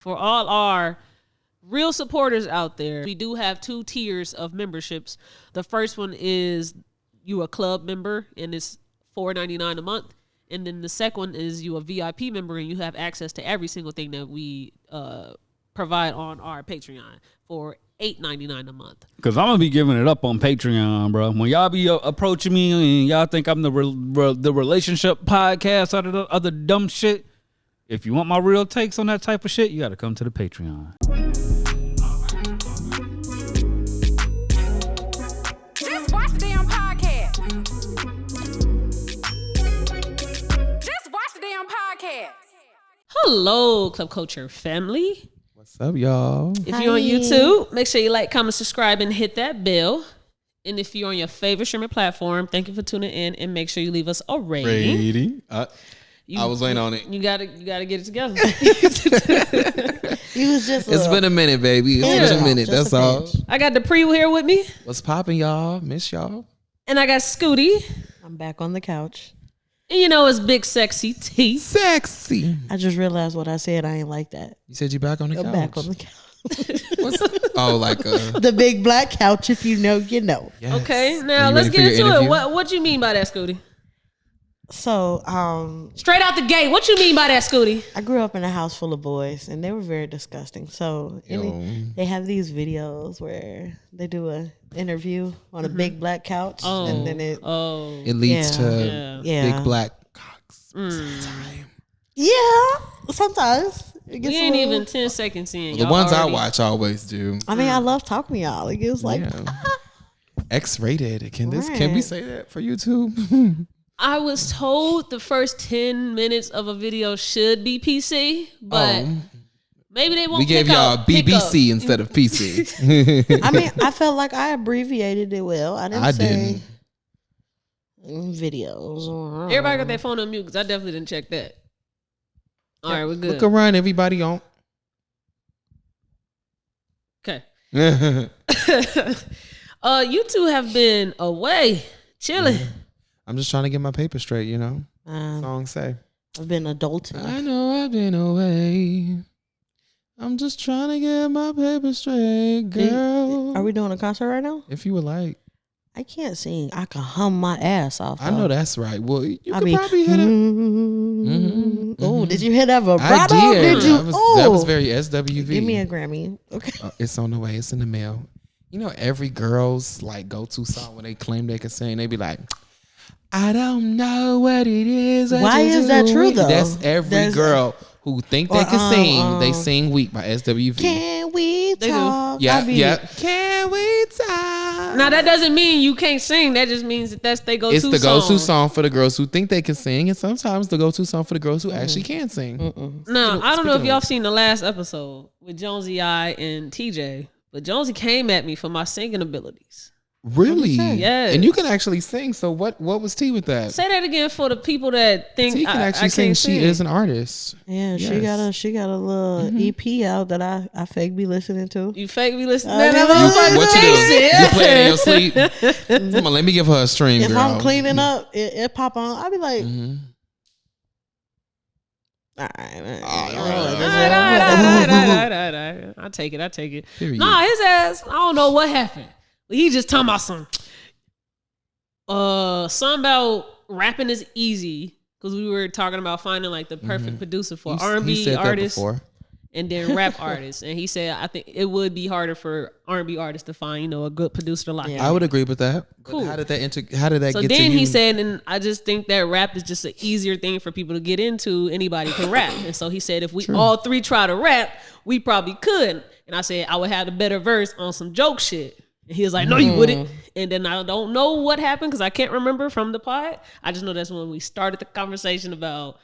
For all our real supporters out there, we do have 2 tiers of memberships. The first one is you a club member, and it's $4.99 a month. And then the second one is you a VIP member, and you have access to every single thing that we provide on our Patreon for $8.99 a month. Because I'm going to be giving it up on Patreon, bro. When y'all be approaching me and y'all think I'm the relationship podcast out of the other dumb shit, if you want my real takes on that type of shit, you got to come to the Patreon. Just watch the damn podcast. Just watch the damn podcast. Hello, Club Culture family. What's up, y'all? If you're on YouTube, make sure you like, comment, subscribe, and hit that bell. And if you're on your favorite streaming platform, thank you for tuning in, and make sure you leave us a rating. I was waiting on it. You gotta get it together. It's been a minute, baby. It's been a minute. That's all. I got Dupree here with me. What's popping, y'all? Miss y'all. And I got Scootie. I'm back on the couch. And you know it's Big Sexy T. Sexy. I just realized what I said. I ain't like that. You said you back on the couch. I'm back on the couch. The big black couch. If you know, you know. Yes. Okay, now let's get into it. What you mean by that, Scootie? So, straight out the gate, what you mean by that, Scootie? I grew up in a house full of boys, and they were very disgusting. So, they have these videos where they do a interview on a big black couch, and then it leads to big black cocks. Sometimes it gets we ain't even 10 seconds in. The ones I watch always do. I mean, I love talking to y'all. It gives like X-rated. Can we say that for YouTube? I was told the first 10 minutes of a video should be PC, but maybe they won't. We gave y'all BBC instead of PC. I mean, I felt like I abbreviated it well. I didn't say videos. Everybody got their phone on mute because I definitely didn't check that. All right, we're good. Look around, everybody on. Okay. You two have been away, chilling. I'm just trying to get my paper straight, you know. Songs say. I've been adulting. I know I've been away. I'm just trying to get my paper straight, girl. Are we doing a concert right now? If you would like. I can't sing. I can hum my ass off. I know that's right. Well, you could probably hit it. Oh, did you hit that vibrato? I did. You? That was very SWV. Give me a Grammy. Okay. It's on the way. It's in the mail. You know, every girl's like go-to song when they claim they can sing, they be like, I don't know what it is. Why is that true though? That's every girl who think they can sing. They sing weak by SWV. Can we talk? Yeah. Can we talk? Now that doesn't mean you can't sing. That just means that that's they go-to song. It's the go-to song for the girls who think they can sing, and sometimes the go-to song for the girls who actually can sing. No, I don't know if y'all seen the last episode with Jonesy I and TJ, but Jonesy came at me for my singing abilities. Really? Yes. And you can actually sing. So what was T with that? Say that again for the people that think T can actually sing. She is an artist. Yeah, yes. she got a little EP out that I fake be listening to. You fake be listening? What you do? You play it in your sleep? Come on, let me give her a stream, If girl. I'm cleaning up, it pop on. I'll be like, all right. I take it. Nah, his ass, I don't know what happened. He just talking about something about rapping is easy because we were talking about finding like the perfect producer for R&B artists and then rap artists. And he said, I think it would be harder for R&B artists to find, you know, a good producer to lock in. I would agree with that. Cool. But how did that get to you? So then he said, and I just think that rap is just an easier thing for people to get into. Anybody can rap. And so he said, if we all three try to rap, we probably could. And I said, I would have the better verse on some joke shit. And he was like, no, you wouldn't. And then I don't know what happened because I can't remember from the pod. I just know that's when we started the conversation about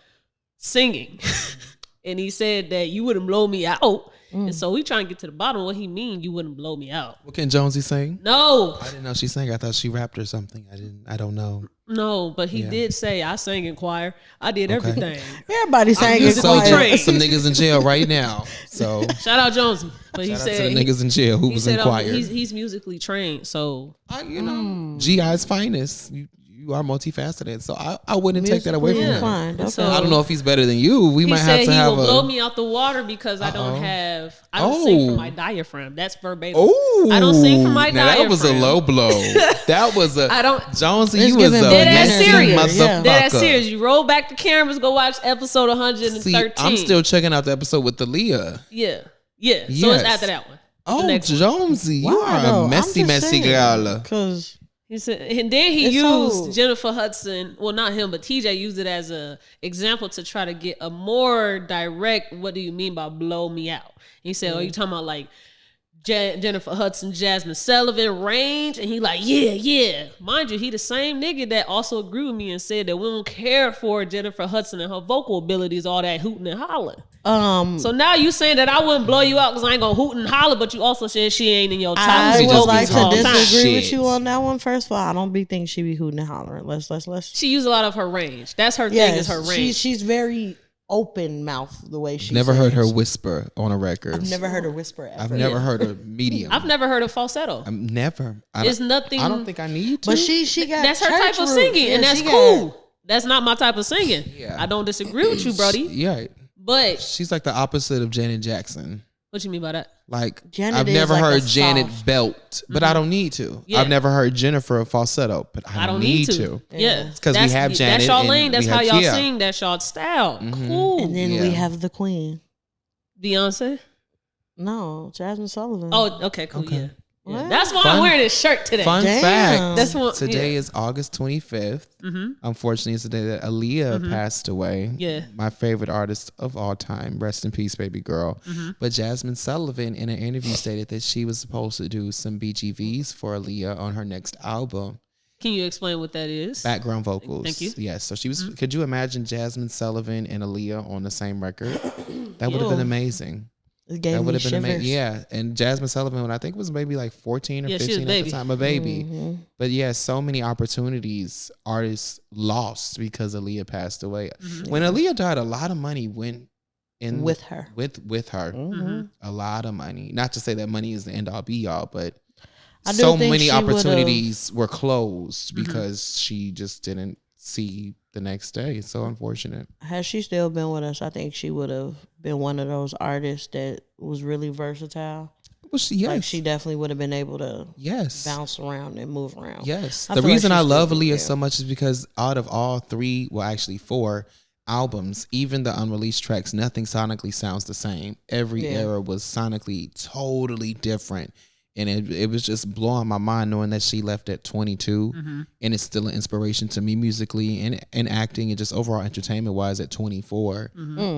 singing. And he said that you wouldn't blow me out. And so we trying to get to the bottom of what he mean you wouldn't blow me out. Well, can Jonesy sing? No. I didn't know she sang. I thought she rapped or something. I don't know. No, but he did say I sang in choir. I did everything. Everybody sang in choir. Some niggas in jail right now. So shout out Jonesy. But shout out to the niggas in jail who was in choir. He's musically trained. So you know, GI's finest. You you are multifaceted. So I wouldn't take that away from him. Fine. Okay. So- I don't know if he's better than you. We He might said have to he have will a. blow me out the water because I don't sing from my diaphragm. That's verbatim. Ooh, I don't sing from my now diaphragm. that was a low blow. That was a. I don't. Jonesy, It's you was giving a Dead ass messy serious, yeah. motherfucker. Dead ass serious. You roll back the cameras, go watch episode 113. See, I'm still checking out the episode with Aaliyah. Yeah. So Yes. it's after that one. Oh, the next one. Jonesy, you Why, are though? a I'm messy just saying, girl. Because He said, and then he It's used so- Jennifer Hudson. Well, not him, but TJ used it as a example to try to get a more direct. What do you mean by blow me out? He said, "Oh, you talking about like Jennifer Hudson, Jasmine Sullivan range?" And he like, yeah. Mind you, he the same nigga that also agreed with me and said that we don't care for Jennifer Hudson and her vocal abilities, all that hooting and hollering. So now you saying that I wouldn't blow you out because I ain't gonna hoot and holler, but you also said she ain't in your top. I She would just like be to talking disagree with shit. you on that one. First of all, I don't be think she be hooting and hollering. Let's. She used a lot of her range. That's her thing. Is her range. She's very open mouth the way she. Never heard her sings. whisper on a record. I've never heard her whisper ever. I've never heard her medium. I've never heard of falsetto. Never. It's nothing. I don't think I need to. But she got. That's her type church of roots. singing, Yeah, and that's she got- cool. That's not my type of singing. Yeah. I don't disagree with you, Brody. Yeah. But She's like the opposite of Janet Jackson. what you mean by that? Like Janet I've is never like heard a Janet soft- belt, but I don't need to. Yeah. I've never heard Jennifer falsetto, but I don't need to. Yeah, It's 'cause we have Janet That's y'all and lane. That's we how have y'all Kia. sing. That's y'all style. Cool. And then Yeah. we have the queen. Beyonce. No, Jasmine Sullivan. Oh, okay, cool. Okay. Yeah. Yeah. What? That's why Fun- I'm wearing this shirt today. Fun Damn. fact. That's what- Today yeah. is August 25th. Mm-hmm. Unfortunately, it's the day that Aaliyah passed away. Yeah. My favorite artist of all time. Rest in peace, baby girl. Mm-hmm. But Jasmine Sullivan in an interview stated that she was supposed to do some BGVs for Aaliyah on her next album. Can you explain what that is? Background vocals. Thank you. Yes. So she was, could you imagine Jasmine Sullivan and Aaliyah on the same record? That would have been amazing. It gave That would me have been amazing. shivers. Yeah. And Jasmine Sullivan, when I think was maybe like 14 or Yeah, she was 15 at baby. the time, a baby. Mm-hmm. But yeah, so many opportunities artists lost because Aaliyah passed away. When Aaliyah died, a lot of money went in With her. With her. Mm-hmm. A lot of money. Not to say that money is the end all be all, but I do so think many she would've- opportunities were closed because she just didn't see the next day. It's so unfortunate. Had she still been with us, I think she would have been one of those artists that was really versatile. Well, yes. Like she definitely would have been able to yes. bounce around and move around. Yes. I The feel like reason she I still love could, Aaliyah yeah. so much is because out of all three, well, actually four albums, even the unreleased tracks, nothing sonically sounds the same. Every Yeah. era was sonically totally different. And it was just blowing my mind knowing that she left at 22 and it's still an inspiration to me musically and acting and just overall entertainment wise at 24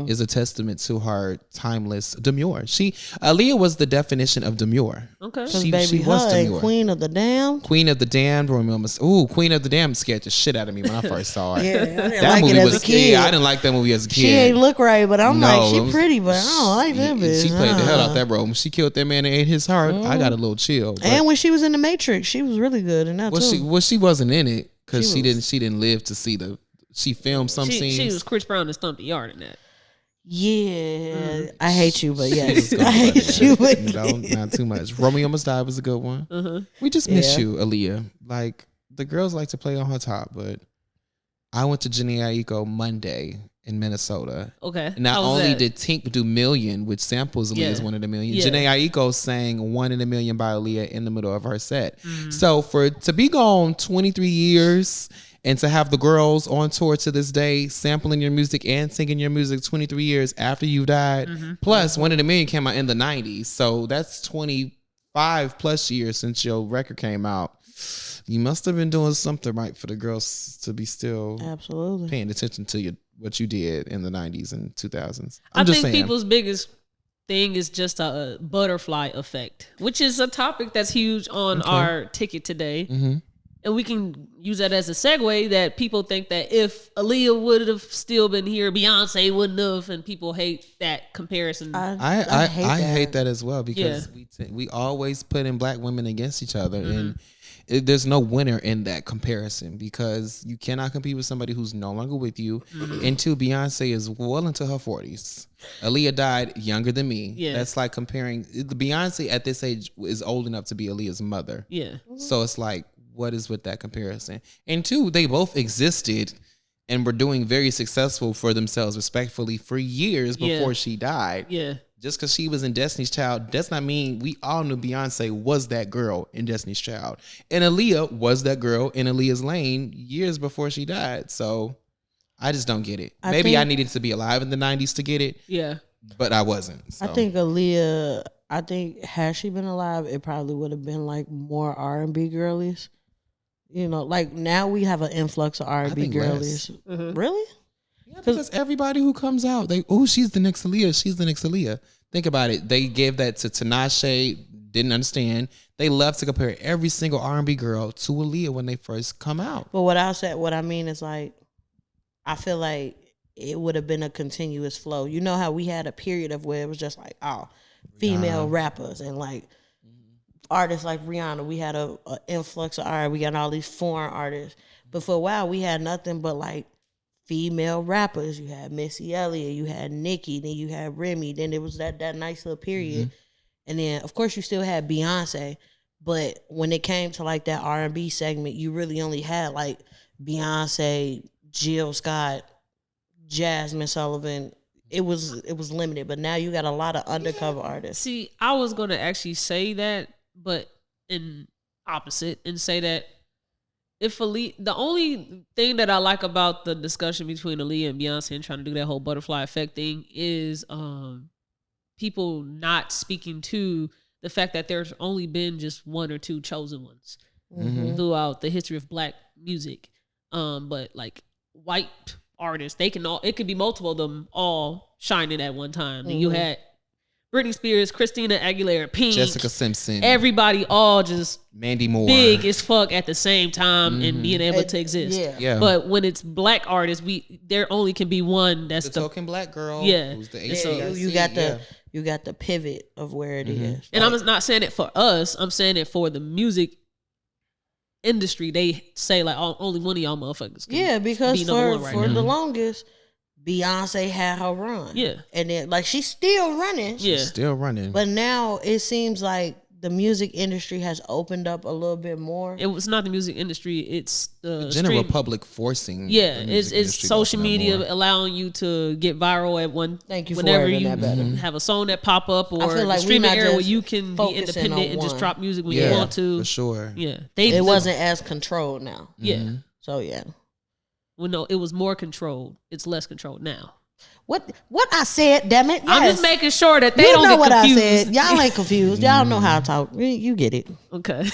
is a testament to her timeless demure. Aaliyah was the definition of demure. Okay. Because She baby, was her and demure. Queen of the Damned. Queen of the Damned, Queen of the Damned scared the shit out of me when I first saw it. Yeah, I didn't That like movie it as was a kid. Yeah, I didn't like that movie as a kid. She ain't look right, but I'm No, like, it she was- pretty, but I don't like that bitch. She played the hell out that role. When she killed that man and ate his heart, I got a little chill. But- And when she was in the Matrix, she was really good in that too. she wasn't in it because She she didn't live to see she filmed some scenes. She was Chris Brown and Stumpy Yard in that. Yeah, I hate you, but yes, Let's go I about hate it. you, but Not too much. Romeo Must Die was a good one. We just miss you, Aaliyah. Like the girls like to play on her top, but I went to Jhené Aiko Monday in Minnesota. Okay. Not How was only that? did Tink do Million, which samples Aaliyah's Yeah. One in a Million, Yeah. Jhené Aiko sang 1 in a Million by Aaliyah in the middle of her set. So to be gone 23 years and to have the girls on tour to this day sampling your music and singing your music 23 years after you've died, plus 1 in a Million came out in the 90s. So that's 25 plus years since your record came out. You must have been doing something right for the girls to be still absolutely. paying attention to what you did in the 90s and 2000s. I I'm just think saying. people's biggest thing is just a butterfly effect, which is a topic that's huge on our ticket today. And we can use that as a segue that people think that if Aaliyah would have still been here, Beyonce wouldn't have, and people hate that comparison. I hate that as well because we always put in black women against each other and there's no winner in that comparison because you cannot compete with somebody who's no longer with you. And two, Beyonce is well into her 40s. Aaliyah died younger than me. Yeah. That's like comparing the Beyonce at this age is old enough to be Aaliyah's mother. Yeah. So it's like, what is with that comparison? And two, they both existed and were doing very successful for themselves, respectfully, for years before she died. Yeah. Just because she was in Destiny's Child does not mean we all knew Beyonce was that girl in Destiny's Child. And Aaliyah was that girl in Aaliyah's lane years before she died. So I just don't get it. Maybe I needed to be alive in the 90s to get it. Yeah. But I wasn't. So. I think Aaliyah, had she been alive, it probably would have been like more R&B girlies. You know, like now we have an influx of R&B girlies. Mm-hmm. Really? Yeah, because everybody who comes out, she's the next Aaliyah. She's the next Aaliyah. Think about it. They gave that to Tinashe, didn't understand. They love to compare every single R&B girl to Aaliyah when they first come out. But what I mean is like, I feel like it would have been a continuous flow. You know how we had a period of where it was just like, female rappers and like artists like Rihanna. We had a influx of art. We got all these foreign artists. But for a while, we had nothing but like female rappers. You had Missy Elliott, you had Nicki, then you had Remy. Then it was that nice little period. And then, of course, you still had Beyonce. But when it came to like that R&B segment, you really only had like Beyonce, Jill Scott, Jasmine Sullivan. It was limited. But now you got a lot of undercover artists. See, I was going to actually say that, but in opposite, and say that if Aaliyah, the only thing that I like about the discussion between Aaliyah and Beyonce and trying to do that whole butterfly effect thing is people not speaking to the fact that there's only been just one or two chosen ones throughout the history of Black music. But like white artists, it could be multiple of them all shining at one time. And you had Britney Spears, Christina Aguilera, Pink, Jessica Simpson, everybody all just Mandy Moore, big as fuck at the same time and being able to exist. Yeah. But when it's Black artists, there only can be one. That's the token Black girl. Yeah. Who's the You got the pivot of where it is. And I'm not saying it for us. I'm saying it for the music industry. They say like only one of y'all motherfuckers. Can because be number one right for now. the longest, Beyonce had her run. Yeah. And then like she's still running. She's still running. But now it seems like the music industry has opened up a little bit more. It was not the music industry. It's the general public forcing. Yeah, it's social media allowing you to get viral at one. Thank you for whenever wording you that better. have a song that pop up or feel like the streaming we not era where just you can be focusing independent on and just one. drop music when you want to. For sure. Yeah, It wasn't as controlled now. Yeah. So yeah. Well, no, it was more controlled. It's less controlled now. What I said, damn it. Yes. I'm just making sure that they you don't know get what confused. I said. Y'all ain't confused. Y'all know how to talk. You get it. Okay.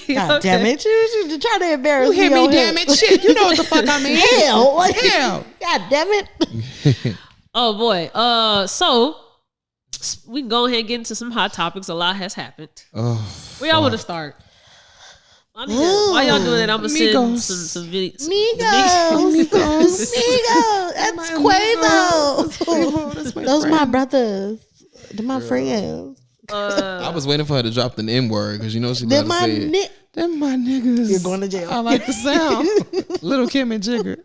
God damn it. You trying to embarrass You hear me me, on damn here. it. Shit, you know what the fuck I mean. Hell. Hell. God damn it. Oh boy. So we can go ahead and get into some hot topics. A lot has happened. Oh, Where y'all want to start? While y'all doing that, I'm gonna send some videos. Migos. That's Quavo. Those my brothers. They're my friends. I was waiting for her to drop the N word because you know she They're loved to my say it. They're my niggas. You're going to jail. I like the sound. Little Kim and Jigger.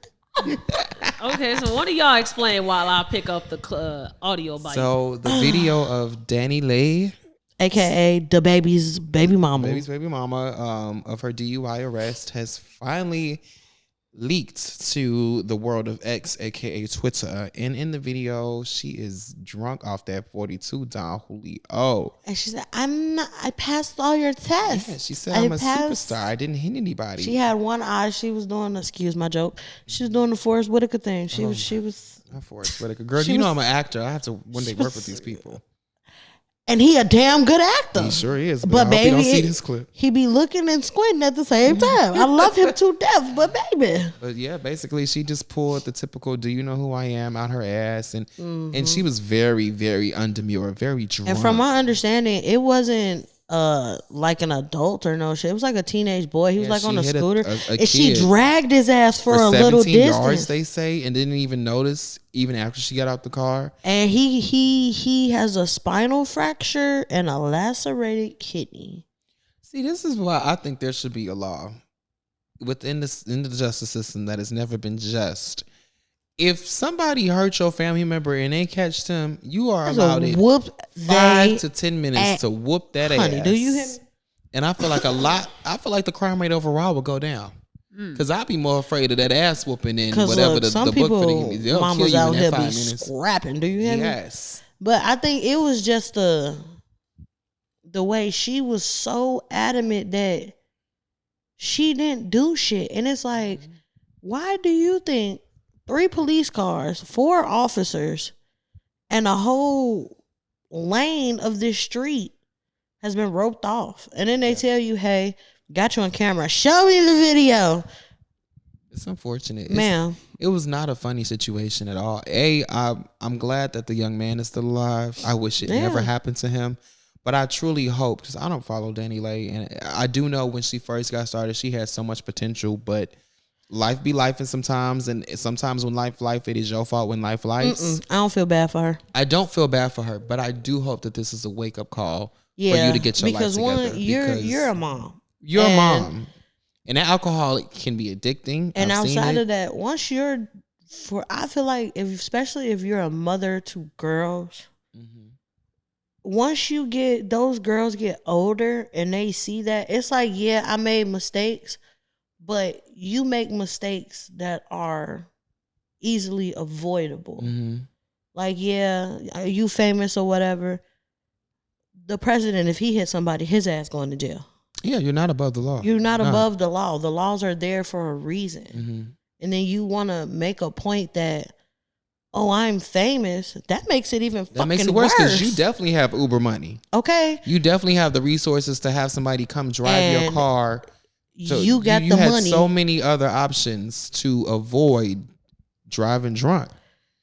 Okay, so one of y'all explain while I pick up the audio bite. So the video of DaniLeigh, AKA the baby's baby mama. baby's baby mama, of her DUI arrest has finally leaked to the world of X, aka Twitter. And in the video, she is drunk off that 42 Don Julio. And she said, I passed all your tests. Yeah, she said, I'm a superstar. I didn't hit anybody. She had one eye. She was doing, excuse my joke, she was doing the Forrest Whitaker thing. She was. Not Forrest Whitaker. Girl, you know I'm an actor. I have to one day work with these people. And he a damn good actor. He sure is. But I hope baby, you don't see this clip. He be looking and squinting at the same time. I love him to death, but baby. But yeah, basically she just pulled the typical "Do you know who I am?" out her ass, and she was very, very undemure, very drunk. And from my understanding, it wasn't like an adult or no shit. It was like a teenage boy. He was like on a scooter, and she dragged his ass for a little 17 yards, distance. they say, and didn't even notice even after she got out the car. And he has a spinal fracture and a lacerated kidney. See, this is why I think there should be a law within in the justice system that has never been just. If somebody hurt your family member and they catch them, you are allowed 5 to 10 minutes to whoop that ass. Honey, do you hear me? And I feel like the crime rate overall would go down. Because I'd be more afraid of that ass whooping than whatever look, the some book people, for the mamas out here be 5 minutes. scrapping. Do you hear me? Yes. But I think it was just the way she was so adamant that she didn't do shit. And it's like, why do you think 3 police cars, 4 officers, and a whole lane of this street has been roped off? And then they tell you, hey, got you on camera. Show me the video. It's unfortunate. Ma'am. It was not a funny situation at all. I'm glad that the young man is still alive. I wish it never happened to him. But I truly hope, because I don't follow DaniLeigh, and I do know when she first got started, she had so much potential, but life be life, and sometimes when life, it is your fault when life lives. I don't feel bad for her. I don't feel bad for her, but I do hope that this is a wake-up call for you to get your life together. Because you're a mom. You're a mom. And that alcohol can be addicting. And outside of that, I feel like especially if you're a mother to girls, once those girls get older and they see that, it's like, yeah, I made mistakes, but you make mistakes that are easily avoidable. Like, yeah, are you famous or whatever? The president, if he hit somebody, his ass going to jail. Yeah, you're not above the law. You're not above the law. The laws are there for a reason. And then you want to make a point that, oh, I'm famous. That makes it even fucking worse. That makes it worse because you definitely have Uber money. Okay. You definitely have the resources to have somebody come drive your car. So you got the money. You had so many other options to avoid driving drunk.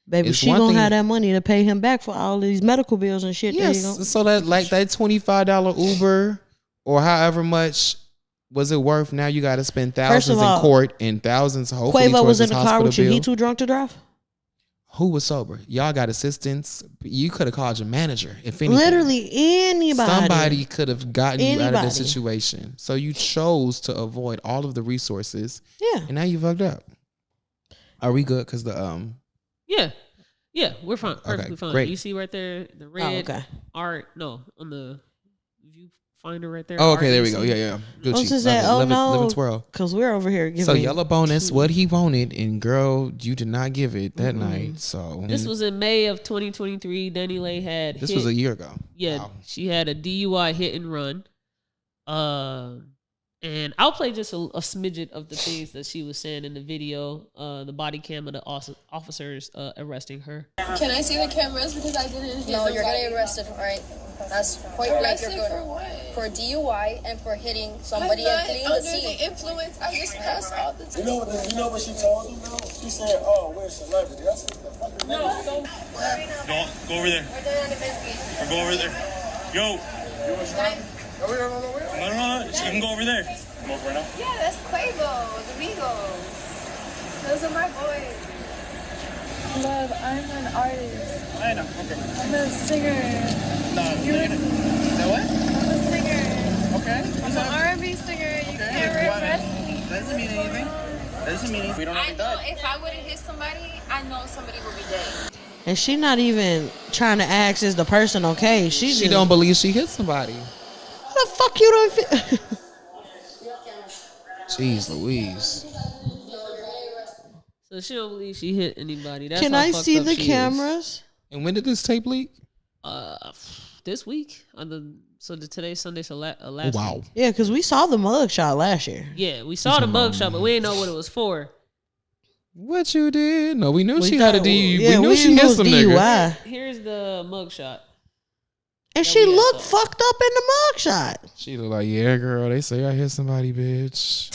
Baby, she gonna have that money to pay him back for all these medical bills and shit. Yes, so that $25 Uber or however much was it worth? Now you got to spend thousands in court and thousands. Hopefully, Quavo was in the car with you. Bill. He too drunk to drive. Who was sober? Y'all got assistance. You could have called your manager. If anything, literally anybody. Somebody could have gotten you out of the situation. So you chose to avoid all of the resources. Yeah, and now you fucked up. Are we good? Because the Yeah, we're fine. Perfectly fine. Great. You see right there the red art? No, on the viewfinder right there. Oh, okay, there we go. Yeah. What's this at? Oh, no. Live and twirl. Because we're over here giving. So yellow bonus, what he wanted, and girl, you did not give it that night. So this was in May of 2023. DaniLeigh had. This was a year ago. Yeah, wow. She had a DUI hit and run. And I'll play just a smidget of the things that she was saying in the video. The body cam of the officers arresting her. Can I see the cameras because I didn't? No, you're gonna get arrested. All right, that's point blank. You're good for what? For DUI and for hitting somebody and fleeing the scene. Under the influence, I just pass all the time. You know what she told him though? She said, "Oh, we're a celebrity." That's what the fuck. No, don't. Go over there. We're doing an investigation. Or go over there. Yo. You was trying? No. You can go over there. Come over now. Yeah, that's Quavo, the Migos. Those are my boys. Love, I'm an artist. I know. Okay. I'm a singer. No, you know what? I'm a singer. Okay. I'm an R&B singer. You can't repress me. Doesn't mean anything. Doesn't mean anything. We don't have I to know die. if I would have hit somebody, I know somebody would be dead. And she not even trying to ask, is the person okay? She don't believe she hit somebody. How the fuck you don't feel? Jeez Louise. So she don't believe she hit anybody. That's Can how I fucked see up the she cameras? is. And when did this tape leak? This week today's Sunday, so last week. Yeah, because we saw the mug shot last year. Yeah, we saw the mug shot, but we didn't know what it was for. What you did? No, we knew she had a DUI. Yeah, we knew she hit some nigga. Here's the mug shot. And she looked fucked up in the mug shot. She looked like, yeah, girl, they say I hit somebody, bitch.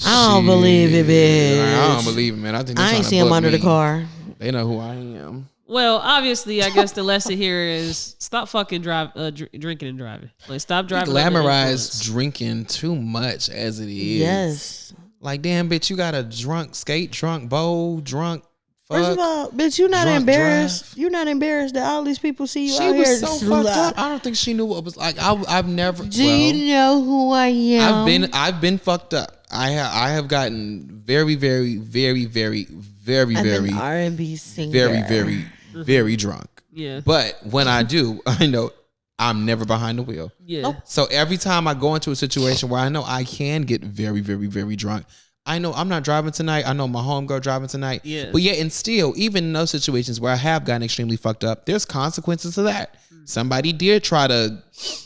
I don't believe it, bitch. I don't believe it, man. I think I ain't see him under the car. They know who I am. Well, obviously, I guess the lesson here is stop fucking drinking and driving. Like, stop driving. Glamorize drinking too much as it is. Yes. Like, damn, bitch, you got a drunk skate, drunk bowl, drunk. Fuck, first of all, bitch, you not embarrassed. Drive. You not embarrassed that all these people see you she out was here. So fucked up. I don't think she knew what it was like. I've never. Do you know who I am? I've been fucked up. I have gotten very, very, very, very, very, very R&B singer. very, very, very drunk. Yeah. But when I do, I know I'm never behind the wheel. Yeah. Nope. So every time I go into a situation where I know I can get very, very, very drunk, I know I'm not driving tonight. I know my homegirl driving tonight. Yeah. But yet and still, even in those situations where I have gotten extremely fucked up, there's consequences to that. Somebody did try to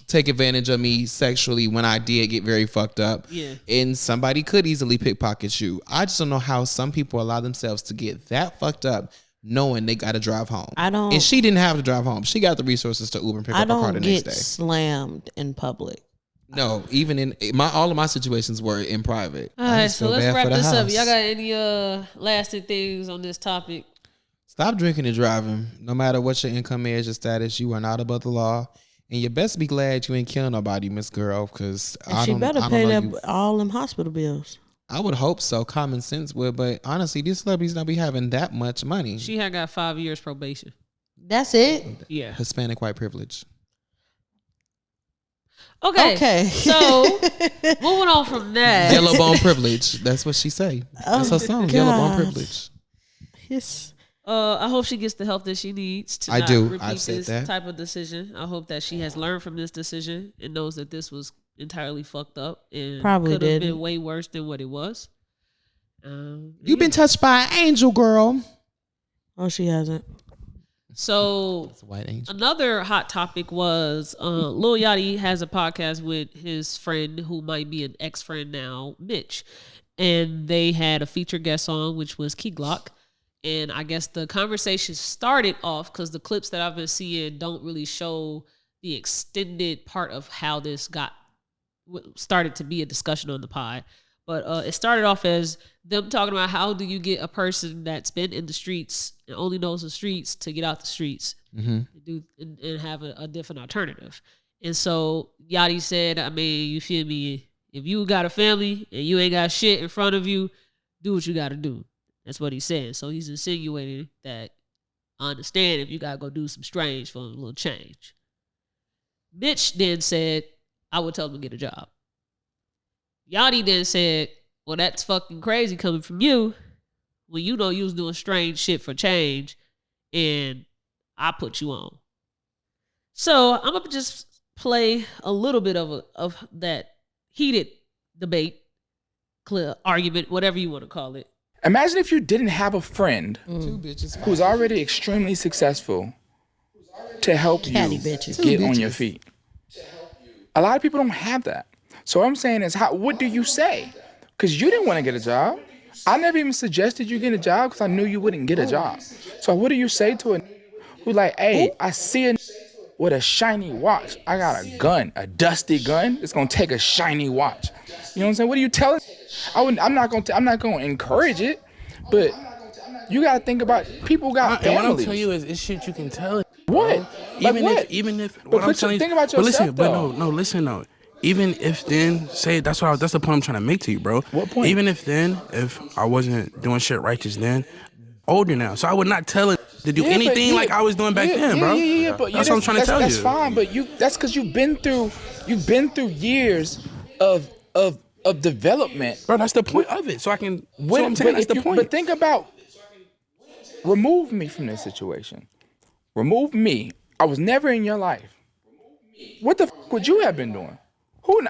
take advantage of me sexually when I did get very fucked up. Yeah. And somebody could easily pickpocket you. I just don't know how some people allow themselves to get that fucked up knowing they got to drive home. I don't. And she didn't have to drive home. She got the resources to Uber and pick I up her car the don't next get day. slammed in public. No, even in all of my situations were in private. All right, so let's wrap this up. Y'all got any lasting things on this topic? Stop drinking and driving. No matter what your income is, your status, you are not above the law. And you best be glad you ain't killing nobody, Miss Girl, because She better pay all them hospital bills. I would hope so. Common sense would, but honestly, these celebrities don't be having that much money. She had got 5 years probation. That's it. Yeah. Hispanic white privilege. Okay. So moving on from that. Yellow bone privilege. That's what she say. That's her song. God. Yellow bone privilege. Yes. I hope she gets the help that she needs to I not do. repeat I've said this that. type of decision. I hope that she has learned from this decision and knows that this was entirely fucked up and Probably could have didn't. been way worse than what it was. You've been touched by an angel, girl. Oh, she hasn't. So It's a white angel. another hot topic was Lil Yachty has a podcast with his friend who might be an ex-friend now, Mitch. And they had a featured guest on, which was Key Glock. And I guess the conversation started off because the clips that I've been seeing don't really show the extended part of how this started to be a discussion on the pod. But it started off as them talking about how do you get a person that's been in the streets and only knows the streets to get out the streets and have a different alternative. And so Yachty said, I mean, you feel me? If you got a family and you ain't got shit in front of you, do what you got to do. That's what he said. So he's insinuating that I understand if you got to go do some strange for a little change. Mitch then said, I would tell him to get a job. Yachty then said, well, that's fucking crazy coming from you when you know you was doing strange shit for change and I put you on. So I'm going to just play a little bit of that heated debate, argument, whatever you want to call it. Imagine if you didn't have a friend Two bitches. who's already extremely successful to help you Catty bitches. get Two on your bitches. feet. A lot of people don't have that. So what I'm saying is, what do you say? Because you didn't want to get a job. I never even suggested you get a job because I knew you wouldn't get a job. So what do you say to a who like, hey, I see a with a shiny watch. I got a gun, a dusty gun. It's gonna take a shiny watch. You know what I'm saying? What are you telling? I'm not gonna encourage it, but you gotta think about people got And what I'm families. telling you is, it's shit you can tell. What? Even if But what I'm telling you, think about but listen, yourself, but though. listen though. Even if then, say that's the point I'm trying to make to you, bro. What point? Even if I wasn't doing shit righteous then, older now, so I would not tell it to do anything like I was doing back then, bro. Yeah, but that's what I'm trying to tell you. That's fine, but that's because you've been through years of development. Bro, that's the point of it. So I can. When, so I'm saying but that's the point. But think about, remove me from this situation. Remove me. I was never in your life. What the fuck would you have been doing?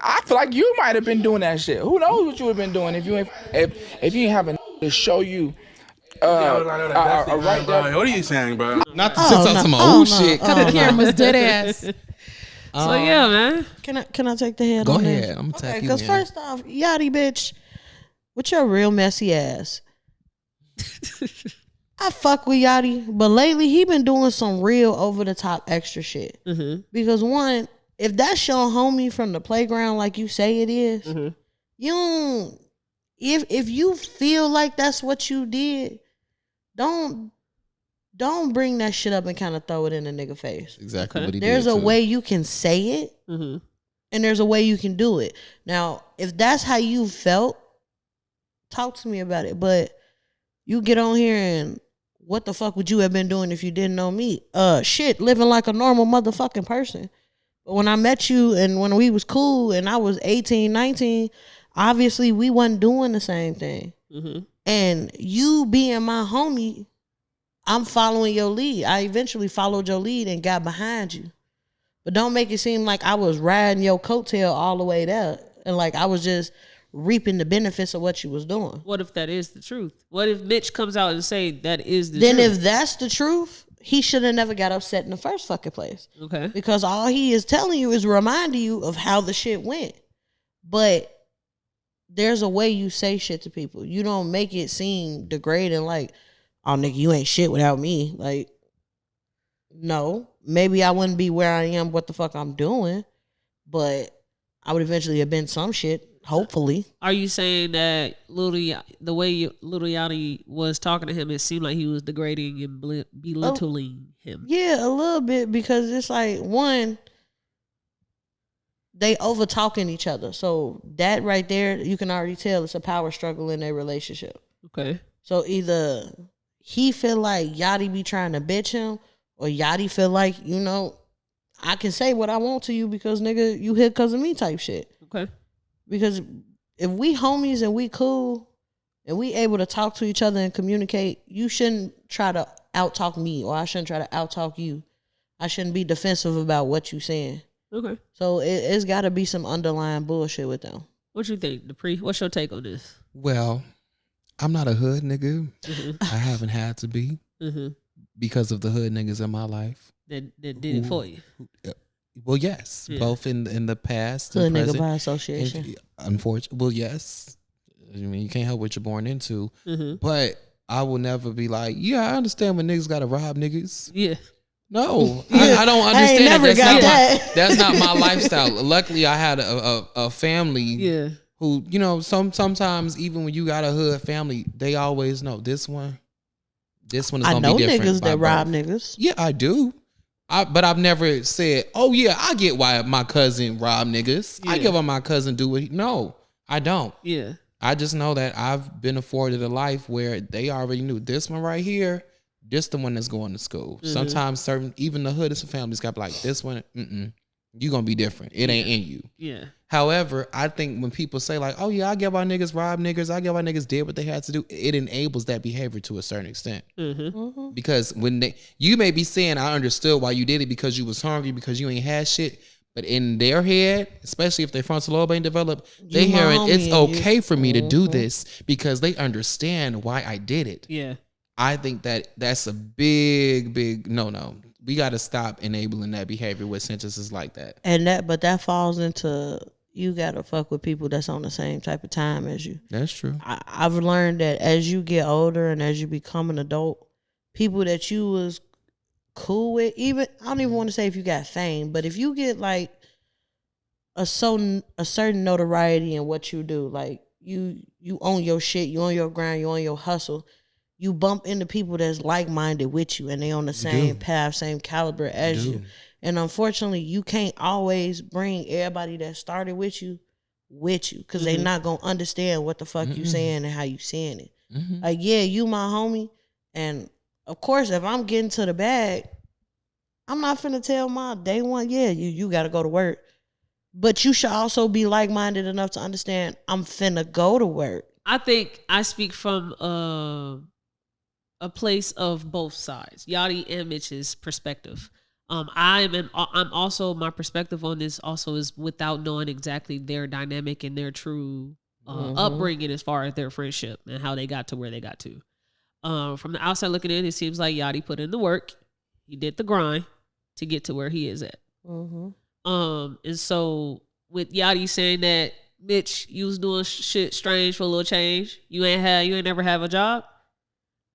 I feel like you might have been doing that shit. Who knows what you would have been doing if you ain't have a to show you right there. What are you saying, bro? Not to sit on some old shit. Cut the Cameras dead ass. So yeah, man. Can I take the head Go on ahead. this? I'm gonna tap you Because in. first off, Yachty bitch, with your real messy ass. I fuck with Yachty, but lately he been doing some real over the top extra shit. Mm-hmm. Because one, if that's your homie from the playground like you say it is, you don't. If you feel like that's what you did, don't bring that shit up and kind of throw it in a nigga face. Exactly what he There's did. a too. way you can say it, and there's a way you can do it. Now, if that's how you felt, talk to me about it. But you get on here and what the fuck would you have been doing if you didn't know me? Shit, living like a normal motherfucking person. But when I met you and when we was cool and I was 18, 19, obviously we wasn't doing the same thing. And you being my homie, I'm following your lead. I eventually followed your lead and got behind you. But don't make it seem like I was riding your coattail all the way there. And like I was just reaping the benefits of what you was doing. What if that is the truth? What if Mitch comes out and say that is the truth? Then if truth? that's the truth, he should have never got upset in the first fucking place. Okay. Because all he is telling you is reminding you of how the shit went. But there's a way you say shit to people. You don't make it seem degrading like, oh, nigga, you ain't shit without me. Like, no. Maybe I wouldn't be where I am, what the fuck I'm doing, but I would eventually have been some shit, hopefully. Are you saying that the way Lil Yachty was talking to him, it seemed like he was degrading and belittling him? Yeah, a little bit, because it's like, one, they over talking each other. So that right there, you can already tell it's a power struggle in their relationship. Okay. So either he feel like Yachty be trying to bitch him, or Yachty feel like, you know, I can say what I want to you because, nigga, you here because of me type shit. Okay. Because if we homies and we cool and we able to talk to each other and communicate, you shouldn't try to out-talk me, or I shouldn't try to out-talk you. I shouldn't be defensive about what you saying. Okay. So it's got to be some underlying bullshit with them. What you think, Dupree? What's your take on this? Well, I'm not a hood nigga. Mm-hmm. I haven't had to be because of the hood niggas in my life. That did it for you. Well, yes, both in the past, hood and nigga present. by association. Unfortunately, well, yes. I mean, you can't help what you're born into, but I will never be like, yeah, I understand when niggas gotta rob niggas. Yeah. No, I don't understand. That's not my lifestyle. Luckily, I had a family who, you know, sometimes even when you got a hood family, they always know this one is gonna be different. I know niggas that rob niggas. Yeah, I do. But I've never said, oh yeah, I get why my cousin rob niggas. Yeah. I get why my cousin do it. No, I don't. Yeah. I just know that I've been afforded a life where they already knew this one right here, this the one that's going to school. Sometimes even the hoodest families got like, this one, you gonna be different. It ain't in you. Yeah. However, I think when people say like, oh yeah, I get why niggas rob niggas, I get why niggas did what they had to do, it enables that behavior to a certain extent. Because when you may be saying, I understood why you did it because you was hungry, because you ain't had shit, but in their head, especially if their frontal lobe ain't developed, they hearing it's okay for me to do this because they understand why I did it. Yeah. I think that's a big no. We got to stop enabling that behavior with sentences like that. But that falls into, you got to fuck with people that's on the same type of time as you. That's true. I've learned that as you get older and as you become an adult, people that you was cool with, even, I don't even want to say if you got fame, but if you get like a certain notoriety in what you do, like you own your shit, you own your grind, you own your hustle, you bump into people that's like-minded with you and they on the same path, same caliber as you. And unfortunately, you can't always bring everybody that started with you because they not going to understand what the fuck you saying and how you saying it. Like, yeah, you my homie. And of course, if I'm getting to the bag, I'm not finna tell my day one, yeah, you got to go to work. But you should also be like-minded enough to understand I'm finna go to work. I think I speak from a place of both sides, Yachty and Mitch's perspective. I'm also, my perspective on this also is without knowing exactly their dynamic and their true upbringing as far as their friendship and how they got to where they got to. From the outside looking in, it seems like Yachty put in the work. He did the grind to get to where he is at. And so with Yachty saying that, Mitch, you was doing shit strange for a little change. You ain't never have a job.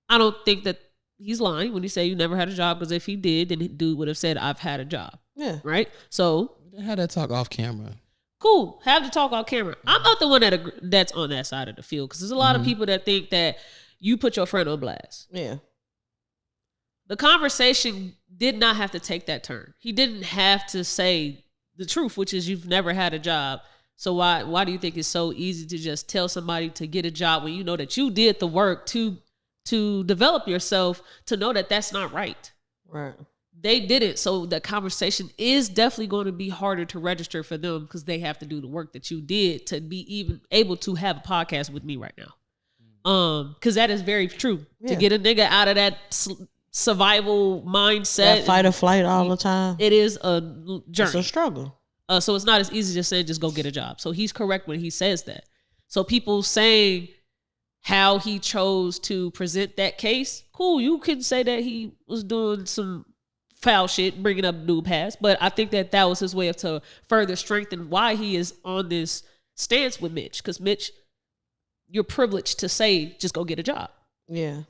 I don't think that he's lying when he say you never had a job, because if he did, then the dude would have said, I've had a job. Yeah. Right? So had that talk off camera. Cool. Have the talk off camera. I'm not the one that's on that side of the field, because there's a lot of people that think that you put your friend on blast. Yeah. The conversation did not have to take that turn. He didn't have to say the truth, which is you've never had a job. So why do you think it's so easy to just tell somebody to get a job when you know that you did the work to develop yourself, to know that that's not right? Right. They didn't. So the conversation is definitely going to be harder to register for them, because they have to do the work that you did to be even able to have a podcast with me right now. Because that is very true. Yeah. To get a nigga out of that survival mindset, that fight or flight all the time. it is a journey. It's a struggle. So it's not as easy to say just go get a job. So he's correct when he says that. So people saying how he chose to present that case, cool. You can say that he was doing some foul shit, bringing up new past, but I think that was his way of to further strengthen why he is on this stance with Mitch. Because Mitch, you're privileged to say just go get a job. Yeah.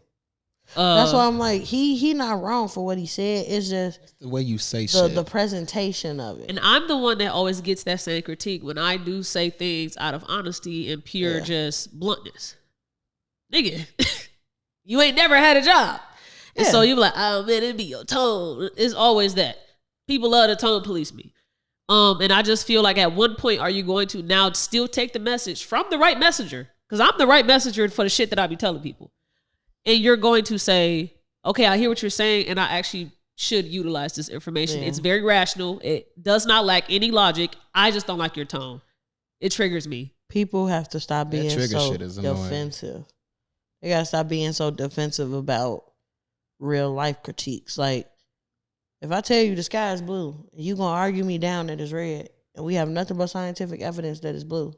That's why I'm like, he not wrong for what he said. It's just the way you say shit. The presentation of it. And I'm the one that always gets that same critique when I do say things out of honesty and pure just bluntness. Nigga, you ain't never had a job. And so you be like, oh man, it be your tone. It's always that. People love to tone police me. And I just feel like at one point, are you going to now still take the message from the right messenger? Because I'm the right messenger for the shit that I be telling people. And you're going to say, okay, I hear what you're saying, and I actually should utilize this information. Yeah. It's very rational. It does not lack any logic. I just don't like your tone. It triggers me. People have to stop being so defensive. They got to stop being so defensive about real life critiques. Like, if I tell you the sky is blue, and you going to argue me down that it's red, and we have nothing but scientific evidence that it's blue,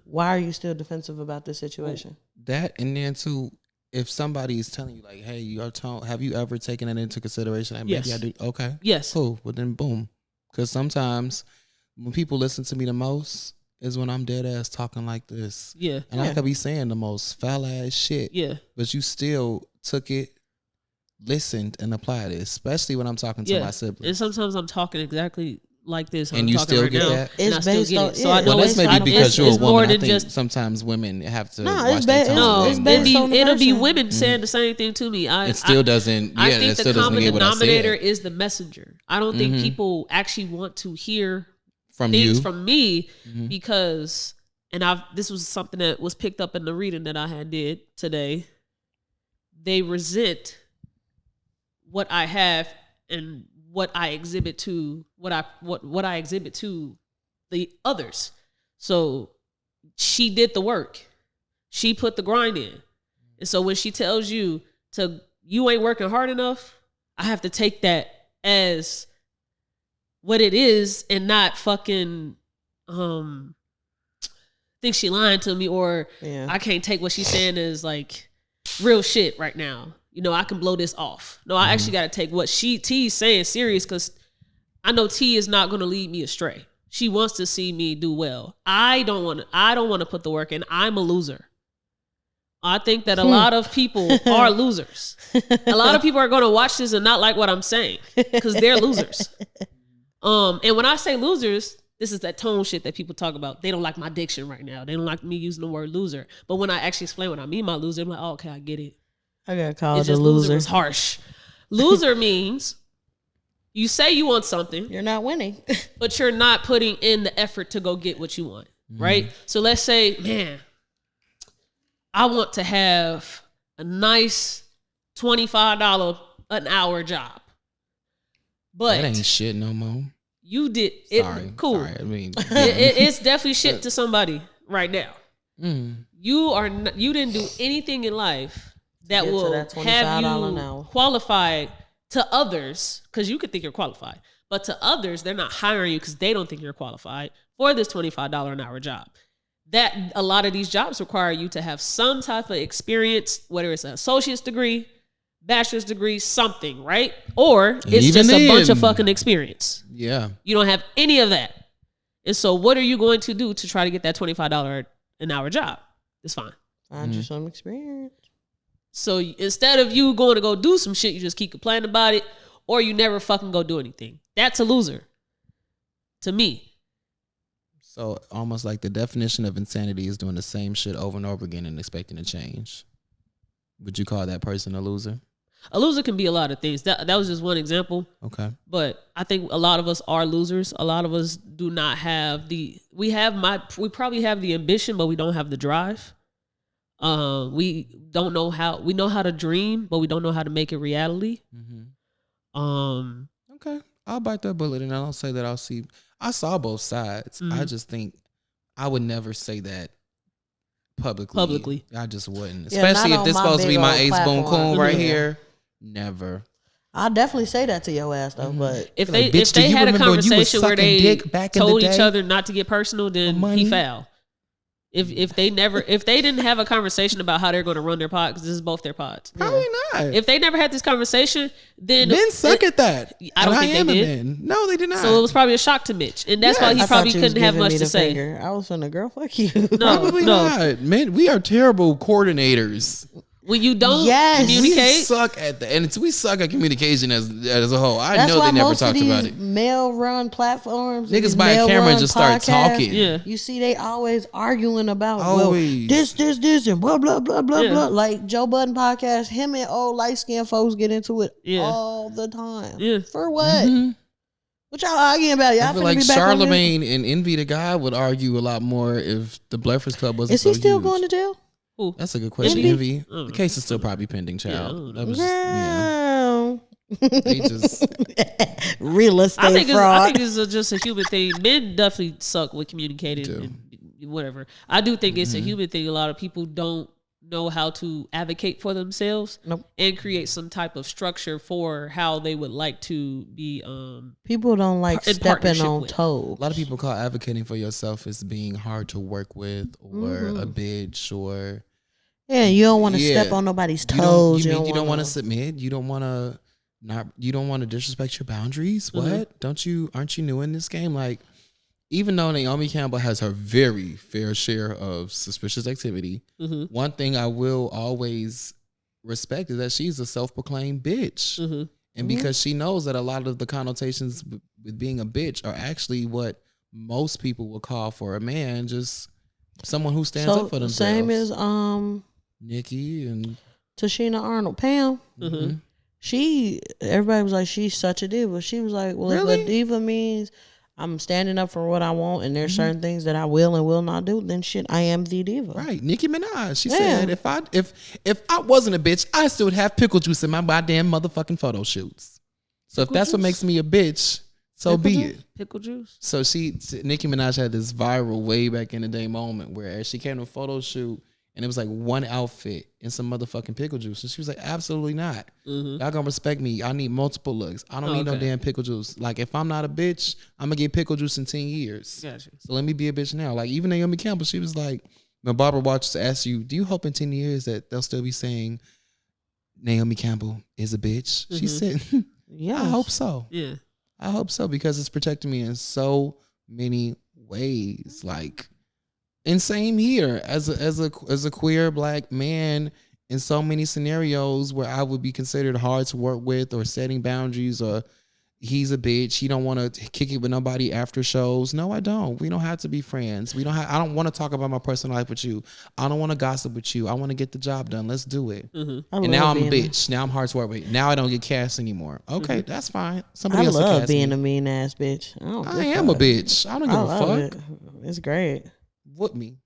why are you still defensive about this situation? That, and then too, if somebody is telling you like, hey, your tone, have you ever taken that into consideration? Like, maybe I do. Okay. Yes. Cool. Well, then boom. Because sometimes when people listen to me the most is when I'm dead ass talking like this. Yeah. And I could be saying the most foul ass shit. Yeah. But you still took it, listened, and applied it, especially when I'm talking to my siblings. And sometimes I'm talking exactly like this. And you still get that? It's based on, so I know that's maybe because you're a woman. I think just, sometimes women have to watch their tone. It'll be women saying the same thing to me. It still doesn't. I think the common denominator is the messenger. I don't think people actually want to hear things from me because, and this was something that was picked up in the reading that I did today. They resent what I have and what I exhibit to what I exhibit to the others. So she did the work. She put the grind in. And so when she tells you you ain't working hard enough, I have to take that as what it is and not fucking think she lying to me or I can't take what she's saying as like real shit right now. You know, I can blow this off. No, I actually got to take what T's saying serious because I know T is not going to lead me astray. She wants to see me do well. I don't want to put the work in. I'm a loser. I think that a lot of people are losers. A lot of people are going to watch this and not like what I'm saying because they're losers. And when I say losers, this is that tone shit that people talk about. They don't like my diction right now. They don't like me using the word loser. But when I actually explain what I mean by loser, I'm like, oh, okay, I get it. I got called a loser. Loser was harsh. Loser means you say you want something. You're not winning. But you're not putting in the effort to go get what you want, right? So let's say, man, I want to have a nice $25 an hour job. But that ain't shit no more. You did it. Sorry, cool. Sorry, I mean, it's definitely shit to somebody right now. You didn't do anything in life that will have you qualified to others, because you could think you're qualified, but to others, they're not hiring you because they don't think you're qualified for this $25 an hour job. That a lot of these jobs require you to have some type of experience, whether it's an associate's degree, bachelor's degree, something, right? Or it's just a bunch of fucking experience. Yeah. You don't have any of that. And so what are you going to do to try to get that $25 an hour job? It's fine. Find you some experience. So instead of you going to go do some shit, you just keep complaining about it, or you never fucking go do anything. That's a loser to me. So almost like the definition of insanity is doing the same shit over and over again and expecting a change. Would you call that person a loser? A loser can be a lot of things. That was just one example. Okay. But I think a lot of us are losers. A lot of us do not have we probably have the ambition, but we don't have the drive. We know how to dream, but we don't know how to make it reality. Okay. I'll bite that bullet and I'll say that I saw both sides. I just think I would never say that publicly. I just wouldn't. Especially if this supposed to be my ace boom coon right here. Never. I'll definitely say that to your ass though. But If Like, they bitch, do you had a remember when you was conversation where sucking they dick back in the told each day? other not to get personal, then he foul. If they didn't have a conversation about how they're going to run their pod, because this is both their pods. Probably not. If they never had this conversation, then Men suck at that. I don't And think am they a did. man. No, they did not. So it was probably a shock to Mitch, and that's why he I probably thought you was couldn't have giving much me to the say. finger. I was finna, girl, fuck you. Probably not. Man, we are terrible coordinators. When you don't Yes. We communicate, suck at that, and we suck at communication as a whole. I That's know why they never most of talked these about it. male-run platforms, Niggas these buy a camera and male-run just start podcasts, talking. Yeah. You see, they always arguing about Always. well, this, and blah blah blah blah Yeah. blah. Like Joe Budden podcast, him and old light skinned folks get into it Yeah. all the time. Yeah. For what? What y'all arguing about? Y'all I feel finna like be back on here? Charlemagne and Envy the God would argue a lot more if the Bleffers Club wasn't Is he so still huge. going to jail? That's a good question, Envy? Envy. The case is still probably pending, child. That was Girl. they just Real estate I think fraud. it's just a human thing. Men definitely suck with communicating and whatever. I do think it's a human thing. A lot of people don't know how to advocate for themselves and create some type of structure for how they would like to be. People don't like in stepping partnership on with. toes. a lot of people call advocating for yourself as being hard to work with or a bitch or Yeah, you don't want to step on nobody's toes. You don't want to submit. You don't want to You don't want to disrespect your boundaries. What? Aren't you new in this game? Like, even though Naomi Campbell has her very fair share of suspicious activity, one thing I will always respect is that she's a self-proclaimed bitch. And because she knows that a lot of the connotations with being a bitch are actually what most people would call for a man, just someone who stands up for themselves. Same as Nikki and Tashina Arnold. Pam. Everybody was like, she's such a diva. She was like, well, if a diva means I'm standing up for what I want and there's certain things that I will and will not do, then shit, I am the diva. Right. Nicki Minaj. She said if I wasn't a bitch, I still would have pickle juice in my goddamn motherfucking photo shoots. So if that's what makes me a bitch, so be it. Pickle juice. So Nicki Minaj had this viral way back in the day moment where she came to a photo shoot and it was like one outfit and some motherfucking pickle juice. And she was like, absolutely not. Y'all gonna respect me. I need multiple looks. I don't need no damn pickle juice. Like, if I'm not a bitch, I'm gonna get pickle juice in 10 years. Gotcha. So let me be a bitch now. Like, even Naomi Campbell, she was like, when Barbara Walters asked you, do you hope in 10 years that they'll still be saying Naomi Campbell is a bitch? She said, I hope so. Yeah. I hope so, because it's protecting me in so many ways. Like, and same here as a queer black man in so many scenarios where I would be considered hard to work with or setting boundaries or he's a bitch. He don't want to kick it with nobody after shows. No, I don't. We don't have to be friends. I don't want to talk about my personal life with you. I don't want to gossip with you. I want to get the job done. Let's do it. And now I'm a bitch. Now I'm hard to work with. Now I don't get cast anymore. Okay, that's fine. Somebody else will love cast being me. a mean ass bitch. I am a bitch. I don't give a fuck. It. It's great. Whoop me.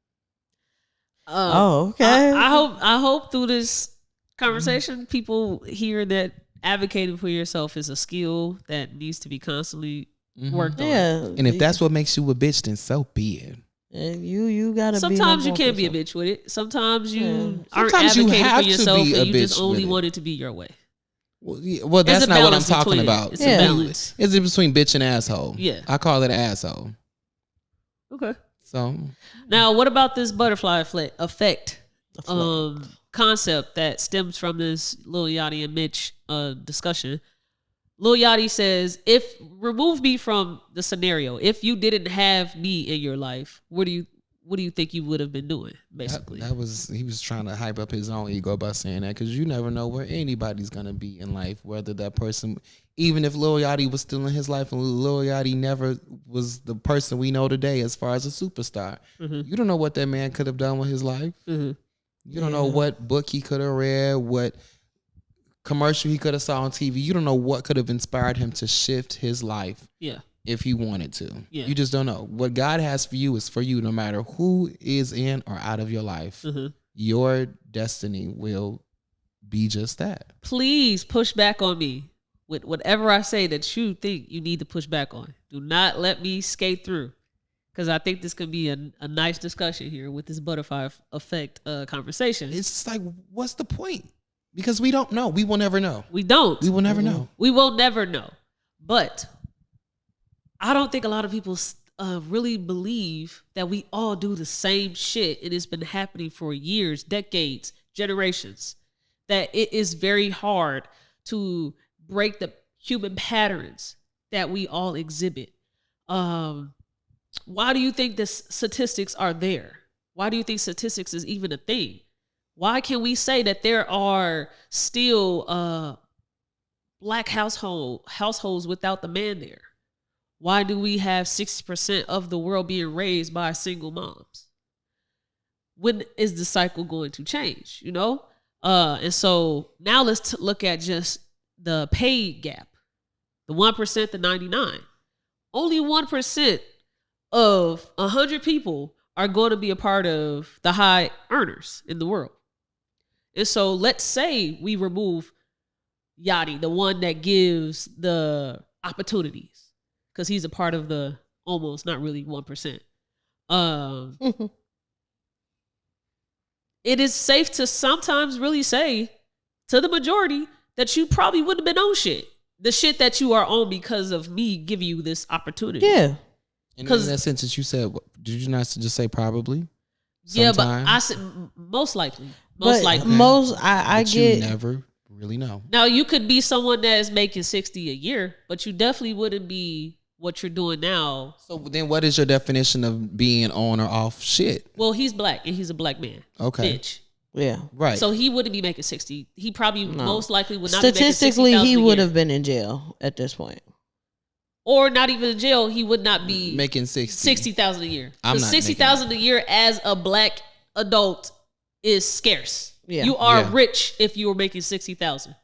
Okay. I hope through this conversation, people hear that advocating for yourself is a skill that needs to be constantly worked on. Yeah. And if that's what makes you a bitch, then so be it. You gotta. Sometimes you can't be a bitch with it. Sometimes you aren't Sometimes you advocating have for to yourself, be a and you just bitch only with it. want it to be your way. Well, that's a not what I'm balance talking between it. about. It's a balance. It's in between bitch and asshole. Yeah. I call it asshole. Okay. So now, what about this butterfly effect concept that stems from this Lil Yachty and Mitch discussion? Lil Yachty says, remove me from the scenario. If you didn't have me in your life, what do you think you would have been doing? Basically, he was trying to hype up his own ego by saying that, because you never know where anybody's gonna be in life. Whether that person, even if Lil Yachty was still in his life and Lil Yachty never was the person we know today as far as a superstar, you don't know what that man could have done with his life. You don't know what book he could have read, what commercial he could have saw on TV. You don't know what could have inspired him to shift his life. Yeah. If he wanted to. Yeah. You just don't know. What God has for you is for you, no matter who is in or out of your life. Your destiny will be just that. Please push back on me with whatever I say that you think you need to push back on. Do not let me skate through, because I think this could be a nice discussion here with this butterfly effect conversation. It's just like, what's the point? Because we don't know. We will never know. We don't. We will never know. We will never know. But I don't think a lot of people really believe that we all do the same shit. It has been happening for years, decades, generations. That it is very hard to break the human patterns that we all exhibit. Why do you think the statistics are there? Why do you think statistics is even a thing? Why can we say that there are still black households without the man there? Why do we have 60% of the world being raised by single moms? When is the cycle going to change? You know? And so now let's look at just the pay gap. The 1%, the 99. Only 1% of 100 people are going to be a part of the high earners in the world. And so let's say we remove Yachty, the one that gives the opportunities, because he's a part of the almost, not really 1%. It is safe to sometimes really say to the majority that you probably wouldn't have been on shit. The shit that you are on because of me giving you this opportunity. Yeah. And in that sentence you said, did you not just say probably? Yeah, but Sometime? I said most likely. I But get. you never really know. Now you could be someone that is making 60 a year, but you definitely wouldn't be what you're doing now. So then what is your definition of being on or off shit? Well, he's black and he's a black man. Okay. Bitch. Yeah. Right. So he wouldn't be making 60. He probably most likely would not Statistically, be making 60,000 he a would year. have been in jail at this point. Or not even in jail, he would not be making 60,000 a year. I'm Because not 60,000 a year as a black adult is scarce. Yeah. You are Yeah. rich if you were making 60,000.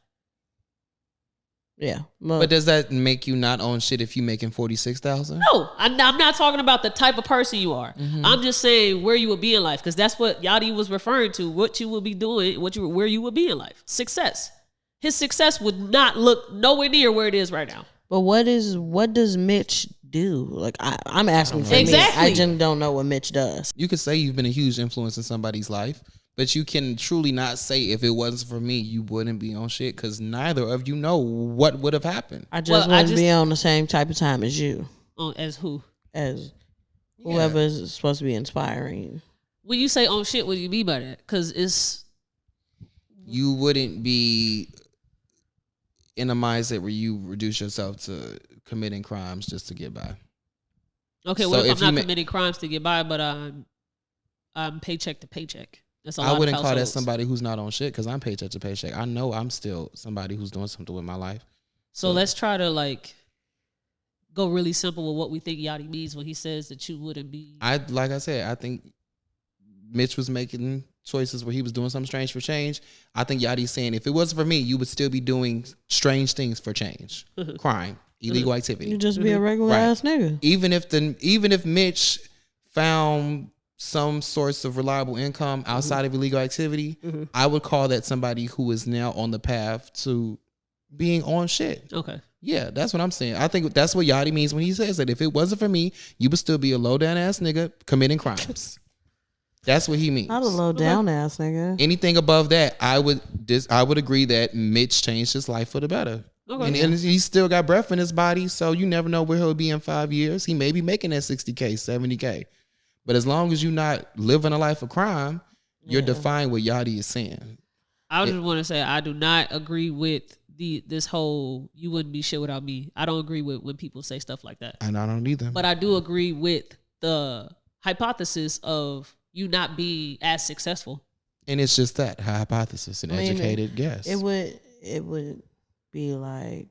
Yeah. But does that make you not own shit if you making 46,000? No, I'm not talking about the type of person you are. Mm-hmm. I'm just saying where you would be in life, because that's what Yachty was referring to. What you would be doing, where you would be in life. Success. His success would not look nowhere near where it is right now. But what does Mitch do? Like I'm asking for Exactly. me. I just don't know what Mitch does. You could say you've been a huge influence in somebody's life, but you can truly not say if it wasn't for me, you wouldn't be on shit, because neither of you know what would have happened. I just wouldn't be on the same type of time as you. As who? As whoever is supposed to be inspiring you. When you say on shit, what do you mean by that? Because it's... You wouldn't be in a mindset where you reduce yourself to committing crimes just to get by. Okay, So what if if I'm you not committing crimes to get by, but I'm paycheck to paycheck? That's a lot I of wouldn't call that households. somebody who's not on shit, because I'm paycheck to paycheck. I know I'm still somebody who's doing something with my life. So let's try to go really simple with what we think Yachty means when he says that you wouldn't be. Like I said, I think Mitch was making choices where he was doing something strange for change. I think Yachty's saying if it wasn't for me, you would still be doing strange things for change, crime, illegal activity. You just be a regular ass nigga. Even if Mitch found some source of reliable income outside of illegal activity, I would call that somebody who is now on the path to being on shit. Okay. Yeah, that's what I'm saying. I think that's what Yachty means when he says that if it wasn't for me, you would still be a low down ass nigga committing crimes. That's what he means. Not a low down ass nigga. Anything above that, I would agree that Mitch changed his life for the better. Okay. And he's still got breath in his body, so you never know where he'll be in 5 years. He may be making that 60K, 70K. But as long as you're not living a life of crime, you're defying what Yachty is saying. I just want to say I do not agree with this whole you wouldn't be shit without me. I don't agree with when people say stuff like that. And I don't either. But I do agree with the hypothesis of you not being as successful. And it's just that hypothesis, an educated guess. It would be like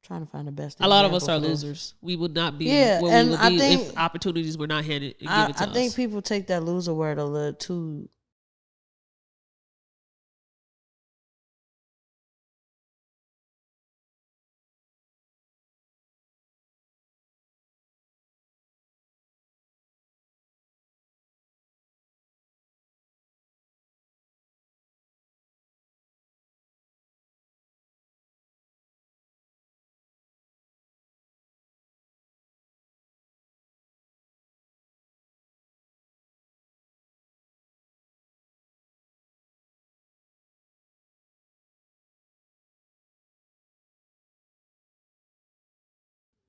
trying to find the best. A lot of us example are for this. losers. We would not be Yeah, where and we would I be think- if opportunities were not handed and given to us. I think people take that loser word a little too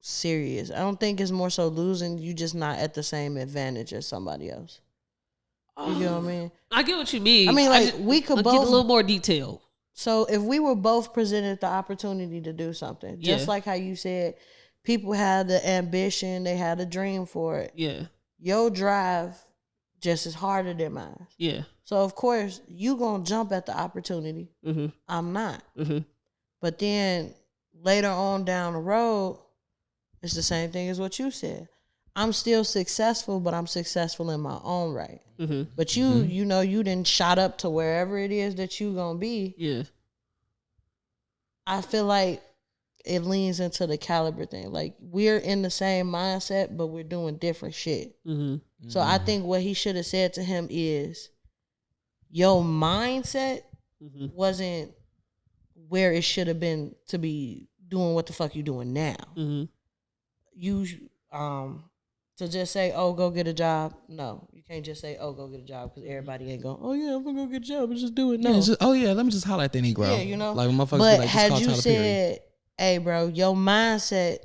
serious. I don't think it's more so losing. You just not at the same advantage as somebody else. You get what I mean? I get what you mean. I mean, like, we could both get a little more detail. So if we were both presented the opportunity to do something, just like how you said, people had the ambition, they had a dream for it. Yeah. Your drive just is harder than mine. Yeah. So of course you gonna jump at the opportunity. Mm-hmm. I'm not. Mm-hmm. But then later on down the road, it's the same thing as what you said. I'm still successful, but I'm successful in my own right. Mm-hmm. But you know, you didn't shot up to wherever it is that you gonna be. Yeah. I feel like it leans into the caliber thing. Like, we're in the same mindset, but we're doing different shit. Mm-hmm. So I think what he should have said to him is, your mindset wasn't where it should have been to be doing what the fuck you doing now. Mm-hmm. You to just say, oh, go get a job. No, you can't just say, oh, go get a job, because everybody ain't going, oh yeah, I'm gonna go get a job and just do it. No, Yeah, just, oh yeah, let me just holler at that Negro. Yeah, you know. Like when motherfuckers but be like, just had call you Tyler Perry. said, hey, bro, your mindset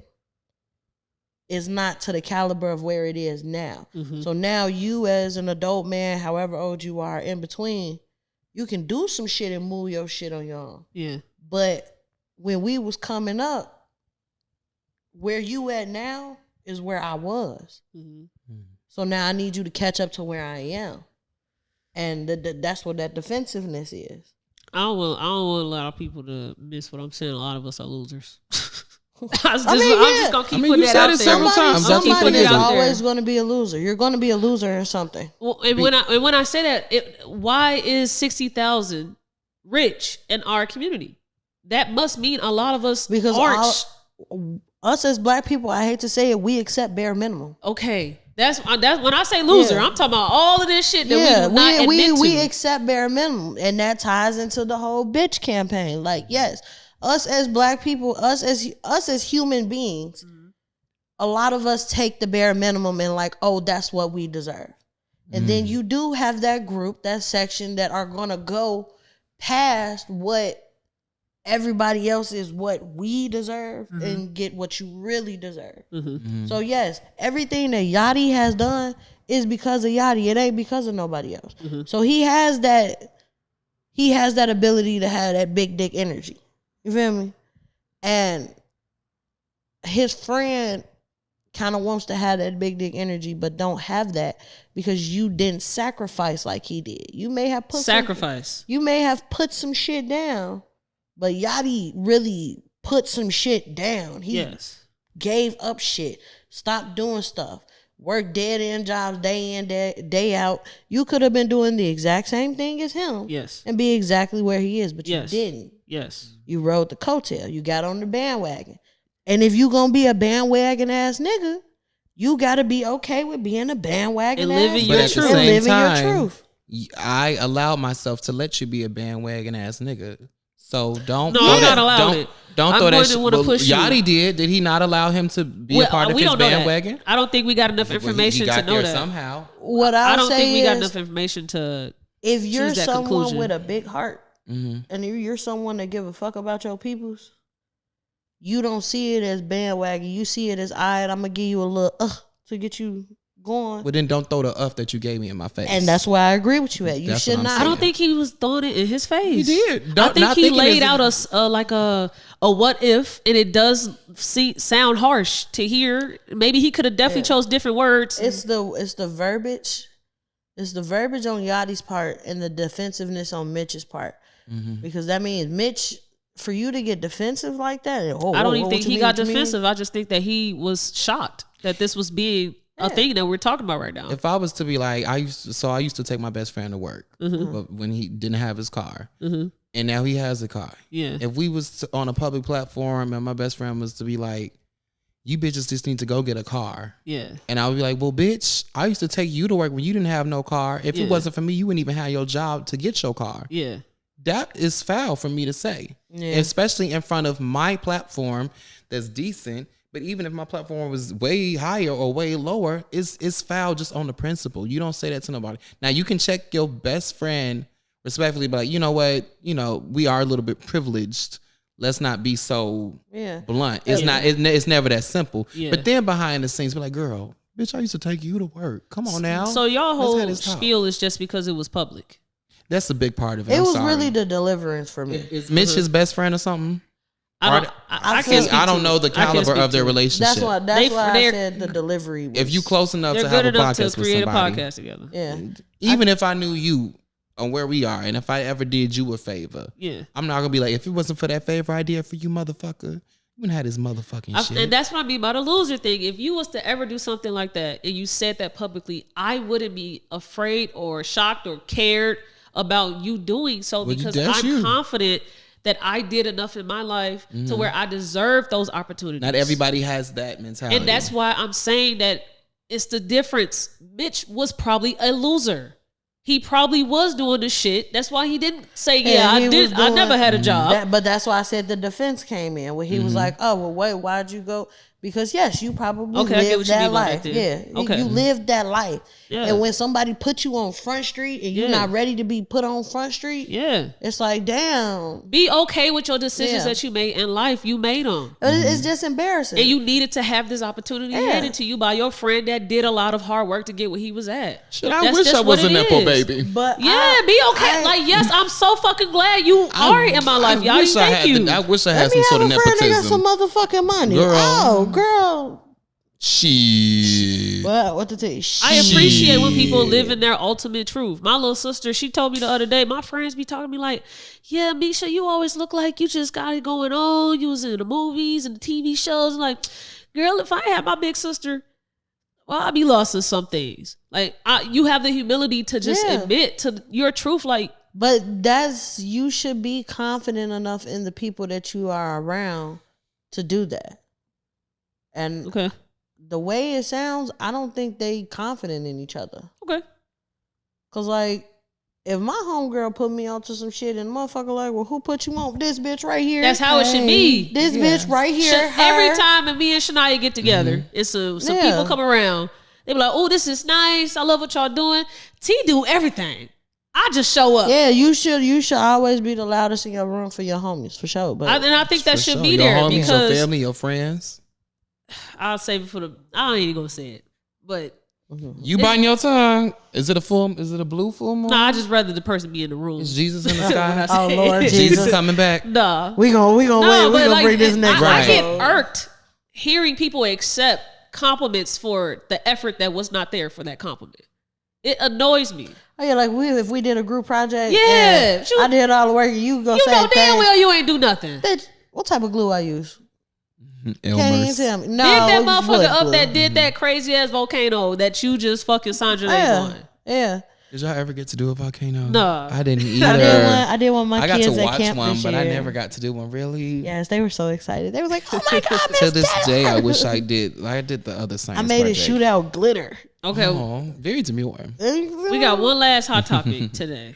is not to the caliber of where it is now. Mm-hmm. So now you, as an adult man, however old you are, in between, you can do some shit and move your shit on your own. Yeah. But when we was coming up, where you at now is where I was. Mm-hmm. So now I need you to catch up to where I am. And that's what that defensiveness is. I don't want a lot of people to miss what I'm saying. A lot of us are losers. I'm just gonna keep putting that out there. Several times. Somebody is always going to be a loser. You're going to be a loser in something. Well, and when I say that, why is 60,000 rich in our community? That must mean a lot of us aren't. Us as black people, I hate to say it, we accept bare minimum. Okay. That's when I say loser, I'm talking about all of this shit that we will not admit to. We accept bare minimum, and that ties into the whole bitch campaign. Like, yes, us as black people, us as human beings, a lot of us take the bare minimum and like, oh, that's what we deserve. And then you do have that group, that section that are gonna go past what everybody else is what we deserve and get what you really deserve. So yes, everything that Yachty has done is because of Yachty. It ain't because of nobody else. So he has that ability to have that big dick energy. You feel me? And his friend kind of wants to have that big dick energy, but don't have that because you didn't sacrifice like he did. You may have put some shit down. But Yachty really put some shit down. He gave up shit, stopped doing stuff, worked dead end jobs day in, day out. You could have been doing the exact same thing as him and be exactly where he is, but you didn't. Yes. You rode the coattail. You got on the bandwagon. And if you going to be a bandwagon ass nigga, you got to be okay with being a bandwagon and ass living your truth. And living your truth. I allowed myself to let you be a bandwagon ass nigga. So don't. No, I'm not allowed it. Don't throw that shit. Yachty did. Did he not allow him to be a part of his bandwagon? I don't think we got enough information to know that somehow. What I don't think we got enough information to. If you're someone conclusion. with a big heart, and you're someone that give a fuck about your peoples, you don't see it as bandwagon. You see it as, all right, I'm gonna give you a little to get you going. But then don't throw the that you gave me in my face. And that's why I agree with you at. You should not. I don't think he was throwing it in his face. He did. I think he laid out a what if, and it does sound harsh to hear. Maybe he could have definitely chose different words. It's the verbiage. It's the verbiage on Yachty's part and the defensiveness on Mitch's part. Because that means Mitch, for you to get defensive like that, I don't even think he got defensive. I just think that he was shocked that this was being a thing that we're talking about right now. If I was to be like, I used to take my best friend to work but when he didn't have his car, and now he has a car. Yeah. If we was on a public platform and my best friend was to be like, you bitches just need to go get a car. Yeah. And I would be like, well, bitch, I used to take you to work when you didn't have no car. If it wasn't for me, you wouldn't even have your job to get your car. Yeah. That is foul for me to say, especially in front of my platform that's decent. But even if my platform was way higher or way lower, it's foul just on the principle. You don't say that to nobody. Now, you can check your best friend respectfully, but like, you know what? You know, we are a little bit privileged. Let's not be so Yeah. blunt. It's not. It's never that simple. Yeah. But then behind the scenes, be like, girl, bitch, I used to take you to work. Come on now. So y'all Let's whole have this talk. spiel is just because it was public. That's a big part of it. It I'm was sorry. really the deliverance for me. Is Mitch his best friend or something? I can't speak I don't to know it. the I can't caliber speak of their to it. relationship. That's why I said the delivery was, If you close enough They're to have good a enough podcast to with create a somebody, podcast together. Yeah. even if I knew you on where we are, and if I ever did you a favor, Yeah. I'm not gonna be like, if it wasn't for that favor I did for you, motherfucker, you wouldn't have this motherfucking shit. And that's what I mean by the loser thing. If you was to ever do something like that and you said that publicly, I wouldn't be afraid or shocked or cared about you doing so because I'm confident that I did enough in my life to where I deserve those opportunities. Not everybody has that mentality. And that's why I'm saying that it's the difference. Mitch was probably a loser. He probably was doing the shit. That's why he didn't say, I did. I never had a job. But that's why I said the defense came in where he was like, oh, well, wait, why'd you go? Because yes, you probably lived that life. You lived that life. Yeah. And when somebody put you on Front Street and you're not ready to be put on Front Street, it's like, damn. Be okay with your decisions that you made in life. You made them. It's just embarrassing. And you needed to have this opportunity handed to you by your friend that did a lot of hard work to get where he was at. Shit, I wish I was a Nepo baby. But be okay. Yes, I'm so fucking glad you are in my life, y'all. Thank you. I wish I had some sort of nepotism. Let me have a friend that got some motherfucking money. Girl. She. Well, what to tell you? I appreciate when people live in their ultimate truth. My little sister, she told me the other day, my friends be talking to me like, yeah, Misha, you always look like you just got it going on. You was in the movies and the TV shows. Like, girl, if I had my big sister, well, I'd be lost in some things. Like, you have the humility to just admit to your truth. Like, but you should be confident enough in the people that you are around to do that. And the way it sounds, I don't think they confident in each other. Okay. Cause like, if my homegirl put me onto some shit and the motherfucker like, well, who put you on? This bitch right here. That's how it should be. This bitch right here. Every time and me and Shania get together, it's some people come around. They be like, oh, this is nice. I love what y'all doing. T do everything. I just show up. Yeah, you should always be the loudest in your room for your homies, for sure. But and I think that should be your there homies, because your family, your friends. I'll save it for I ain't even gonna say it, but you biting your tongue. Is it a blue full moon? Nah, I just rather the person be in the room. Is Jesus in the sky? Oh Lord, Jesus coming back. Nah, we gonna wait. We gonna bring this next. I get irked hearing people accept compliments for the effort that was not there for that compliment. It annoys me. Oh yeah, like if we did a group project, I did all the work, and you go say, know damn well you ain't do nothing. Bitch, what type of glue I use? Elmer's. Can't even tell me. No, pick that motherfucker up that did that crazy ass volcano that you just fucking signed your name on. Yeah. Did y'all ever get to do a volcano? No, I didn't either. I did one. My kids got to at watch camp one, this but year. I never got to do one. Really? Yes, they were so excited. They was like, "Oh my god!" Miss To this Taylor. day, I wish I did. I did the other science. I made project. it shoot out glitter. Okay, very demure. We got one last hot topic today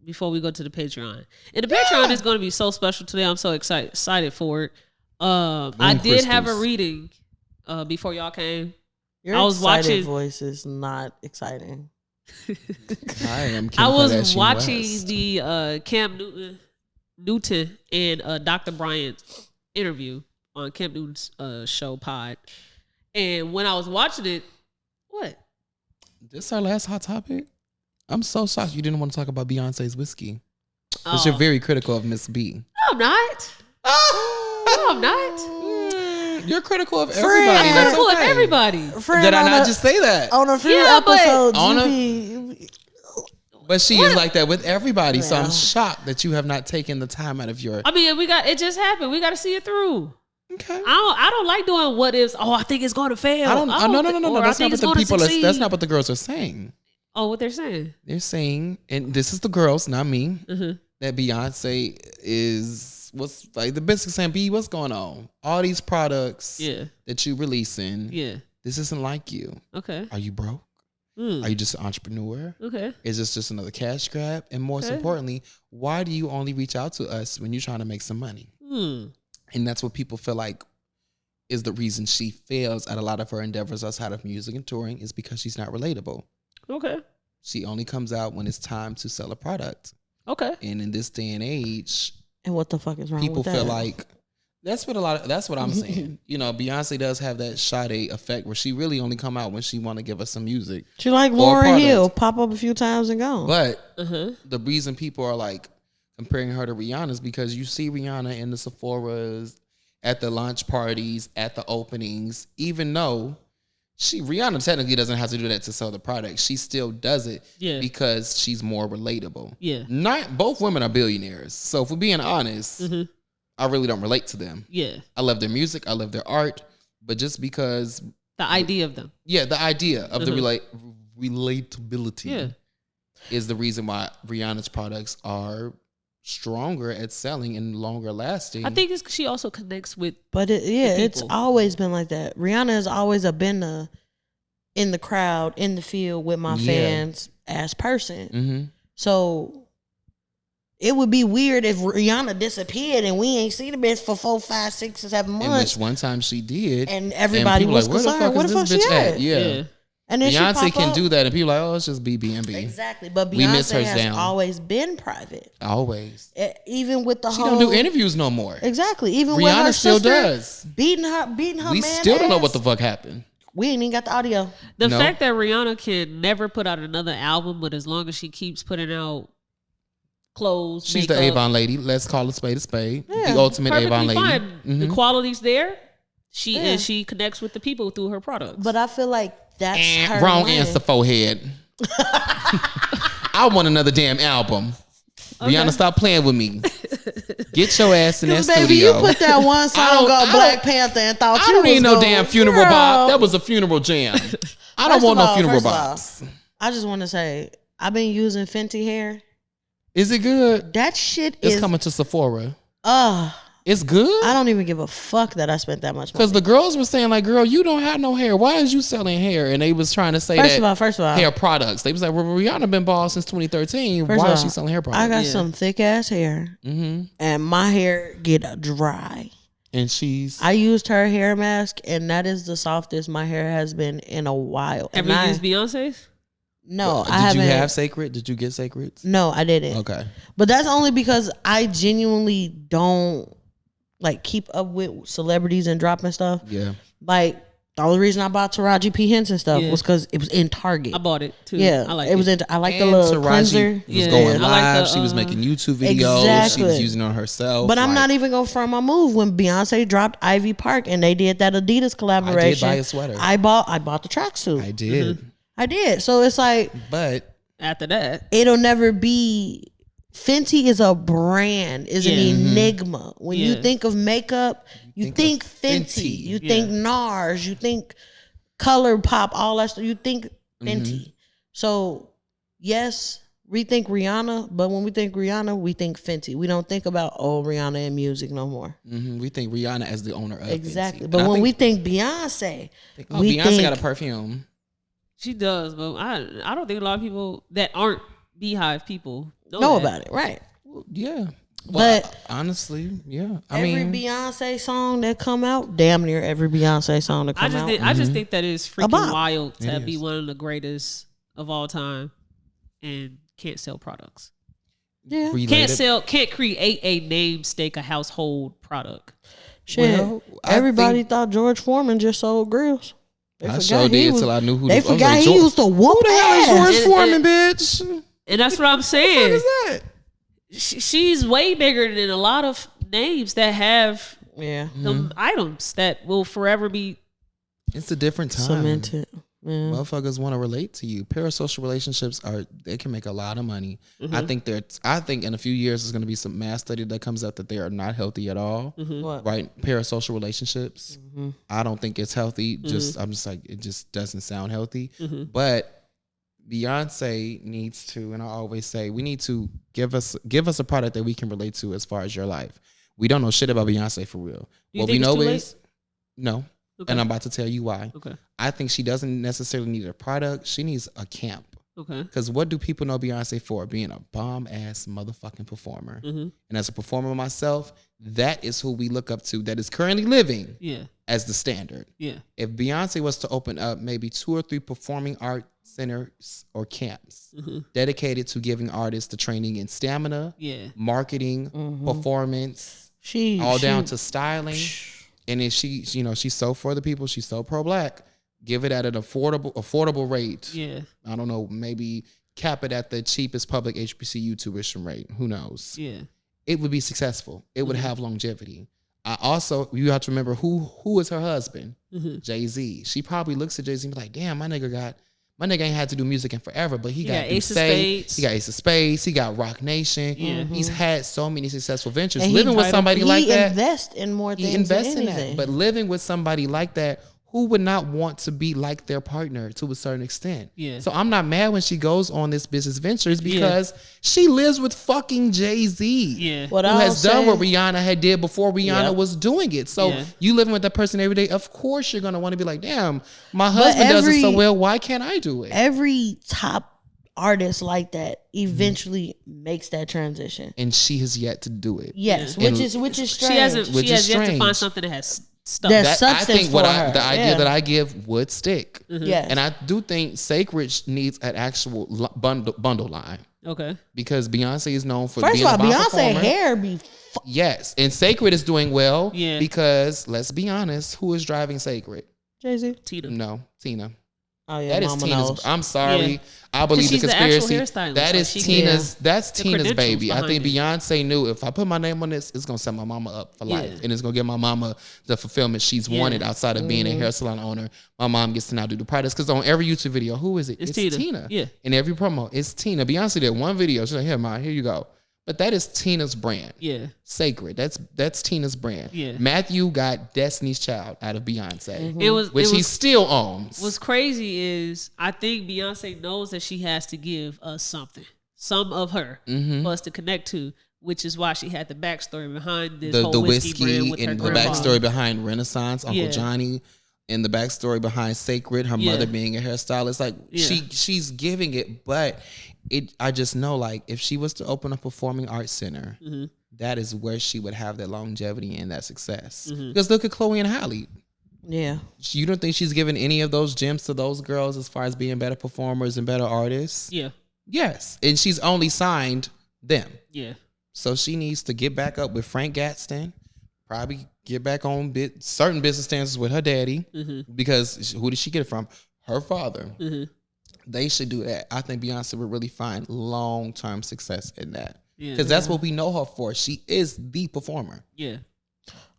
before we go to the Patreon. And the Patreon is going to be so special today. I'm so excited for it. I did have a reading before y'all came. Your I was watching. Voice is not exciting. I was watching the Cam Newton and Dr. Bryant interview on Cam Newton's show pod. And when I was watching it, what? This our last hot topic? I'm so shocked you didn't want to talk about Beyonce's whiskey. Because you're very critical of Miss B. No, I'm not. No, I'm not. You're critical of everybody. I'm critical of everybody. Did I not just say that? On a few episodes, but she is like that with everybody. So I'm shocked that you have not taken the time out of your. I mean, it just happened. We got to see it through. Okay. I don't like doing what ifs. Oh, I think it's going to fail. No. That's not what the people. That's not what the girls are saying. Oh, what they're saying? They're saying, and this is the girls, not me. That Beyonce is what's like the business saying. B, what's going on? All these products, that you releasing, this isn't like you. Okay. Are you broke? Are you just an entrepreneur? Okay. Is this just another cash grab? And most importantly, why do you only reach out to us when you're trying to make some money? And that's what people feel like is the reason she fails at a lot of her endeavors outside of music and touring is because she's not relatable. Okay. She only comes out when it's time to sell a product. Okay. And in this day and age, And what the fuck is wrong People with that? feel like that's what I'm saying. You know, Beyonce does have that Sade effect where she really only come out when she want to give us some music. She like Lauryn Hill, pop up a few times and gone. But the reason people are like comparing her to Rihanna is because you see Rihanna in the Sephora's, at the launch parties, at the openings, even though Rihanna technically doesn't have to do that to sell the product. She still does it because she's more relatable. Yeah. Not both women are billionaires. So if we're being honest, I really don't relate to them. Yeah. I love their music, I love their art, but just because the idea of them. Yeah, the idea of the relatability is the reason why Rihanna's products are stronger at selling and longer lasting. I think it's 'cause she also connects with it's always been like that. Rihanna has always been in the crowd, in the field with my fans as person. So it would be weird if Rihanna disappeared and we ain't seen the bitch for 4, 5, 6, or 7 months. Which one time she did, and everybody was like, concerned. Where the fuck she at? Yeah. And then Beyonce can do that, and people are like, oh, it's just BB&B. Exactly, but Beyonce has always been private. Always, even with the she don't do interviews no more. Exactly, even Rihanna with her still sister does beating her. We still don't know what the fuck happened. We ain't even got the audio. The fact that Rihanna can never put out another album, but as long as she keeps putting out clothes, she's makeup, the Avon lady. Let's call a spade a spade. The ultimate Avon lady. The quality's there. She connects with the people through her products. But I feel like that's her wrong lane. answer, forehead. I want another damn album. Okay. Rihanna, stop playing with me. Get your ass in that baby, studio. You put that one song on Black Panther and thought I don't need no damn funeral bop. That was a funeral jam. I don't want no funeral bops. I just want to say, I've been using Fenty hair. Is it good? That shit is coming to Sephora. It's good? I don't even give a fuck that I spent that much money. Because the girls were saying, like, girl, you don't have no hair. Why is you selling hair? And they was trying to say first of all, hair products. They was like, well, Rihanna been bald since 2013. Why is she selling hair products? I got some thick ass hair. And my hair get dry. And I used her hair mask, and that is the softest my hair has been in a while. Ever used Beyonce's? No, I haven't. Did you have Sacred? Did you get Sacred? No, I didn't. Okay. But that's only because I genuinely don't like keep up with celebrities and dropping stuff. Yeah. Like the only reason I bought Taraji P. Henson stuff was because it was in Target. I bought it too. Yeah, I like it. Was in. I like the little Taraji cleanser. Was going live. She was making YouTube videos. Exactly. She was using it on herself. But I'm not even gonna front my move when Beyonce dropped Ivy Park and they did that Adidas collaboration. I did buy a sweater. I bought the tracksuit. I did. I did. So it's like, but after that, it'll never be. Fenty is a brand, is an enigma. When you think of makeup, you think Fenty. You think NARS. You think Color Pop. All that stuff. You think Fenty. So yes, we think Rihanna, but when we think Rihanna, we think Fenty. We don't think about Rihanna in music no more. We think Rihanna as the owner of exactly. Fenty. But when we think Beyonce, we Beyonce think, got a perfume. She does, but I don't think a lot of people that aren't Beehive people know about it, right? Yeah, but honestly, yeah. Every Beyonce song that come out, damn near every Beyonce song that come out. I just think that is freaking wild to be one of the greatest of all time and can't sell products. Yeah, can't create a namesake, a household product. Shit, well, everybody thought George Foreman just sold grills. I sure did till I knew who. They forgot he used to whoop the hell is George Foreman, bitch. And that's what I'm saying. What the fuck is that? She's way bigger than a lot of names that have them items that will forever be. It's a different time. Cemented. Yeah. Motherfuckers want to relate to you. Parasocial relationships they can make a lot of money. I think in a few years there's going to be some mass study that comes out that they are not healthy at all. Right? Parasocial relationships. I don't think it's healthy. I'm just like, it just doesn't sound healthy. But Beyonce needs to, and I always say, we need to give us a product that we can relate to as far as your life. We don't know shit about Beyonce for real. What we know is no. Okay. And I'm about to tell you why. Okay. I think she doesn't necessarily need a product. She needs a camp. Okay. Because what do people know Beyonce for? Being a bomb-ass motherfucking performer. And as a performer myself, that is who we look up to that is currently living as the standard. Yeah. If Beyonce was to open up maybe 2 or 3 performing art centers or camps dedicated to giving artists the training in stamina, marketing, performance, down to styling. And if she's so for the people, she's so pro-black, give it at an affordable rate. Yeah. I don't know, maybe cap it at the cheapest public HBCU tuition rate. Who knows? Yeah. It would be successful. It would have longevity. You have to remember who is her husband? Jay-Z. She probably looks at Jay-Z and be like, damn, my nigga ain't had to do music in forever, but he got Ace of Spades. He got Ace of Spades. He got Rock Nation. He's had so many successful ventures. And living with somebody like that. He invests in more things. He invests in that. But living with somebody like that, who would not want to be like their partner to a certain extent? Yeah. So I'm not mad when she goes on this business ventures because she lives with fucking Jay-Z. Yeah. Who has done what Rihanna had did before Rihanna was doing it. So you living with that person every day, of course you're going to want to be like, damn, my husband does it so well, why can't I do it? Every top artist like that eventually makes that transition. And she has yet to do it. Yes, which is strange. She has yet to find something that has stuff. I think the idea that I give would stick. Yes. And I do think Sacred needs an actual bundle line. Okay. Because Beyonce is known for First being of all, a bomb Beyonce performer. hair be Yes. And Sacred is doing well. Yeah. Because let's be honest, who is driving Sacred? Jay-Z. Tina. No, Tina. Oh yeah, that is Mama Tina's. knows. I'm sorry. Yeah. I believe the She's the actual conspiracy. hairstylist, That so is she Tina's. can- That's the Tina's credentials baby. I think behind Beyonce knew if I put my name on this, it's gonna set my mama up for life, and it's gonna give my mama the fulfillment she's wanted outside of being a hair salon owner. My mom gets to now do the products because on every YouTube video, who is it? It's Tina. Yeah. In every promo, it's Tina. Beyonce did one video. She's like, "Here, ma, here you go." But that is Tina's brand. Yeah. Sacred. That's Tina's brand. Yeah. Matthew got Destiny's Child out of Beyonce, Which he still owns. What's crazy is I think Beyonce knows that she has to give us something, some of her, for us to connect to, which is why she had the backstory behind this whole the whiskey brand with her and the grandpa. backstory behind Renaissance, Uncle Johnny, and the backstory behind Sacred, her mother being a hairstylist. Like she's giving it, but I just know, like, if she was to open a performing arts center, that is where she would have that longevity and that success. Because look at Chloe and Halle. Yeah. You don't think she's given any of those gems to those girls as far as being better performers and better artists? Yeah. Yes. And she's only signed them. Yeah. So she needs to get back up with Frank Gadsden, probably get back on certain business stances with her daddy, because who did she get it from? Her father. They should do that. I think Beyonce would really find long-term success in that. Because that's what we know her for. She is the performer. Yeah.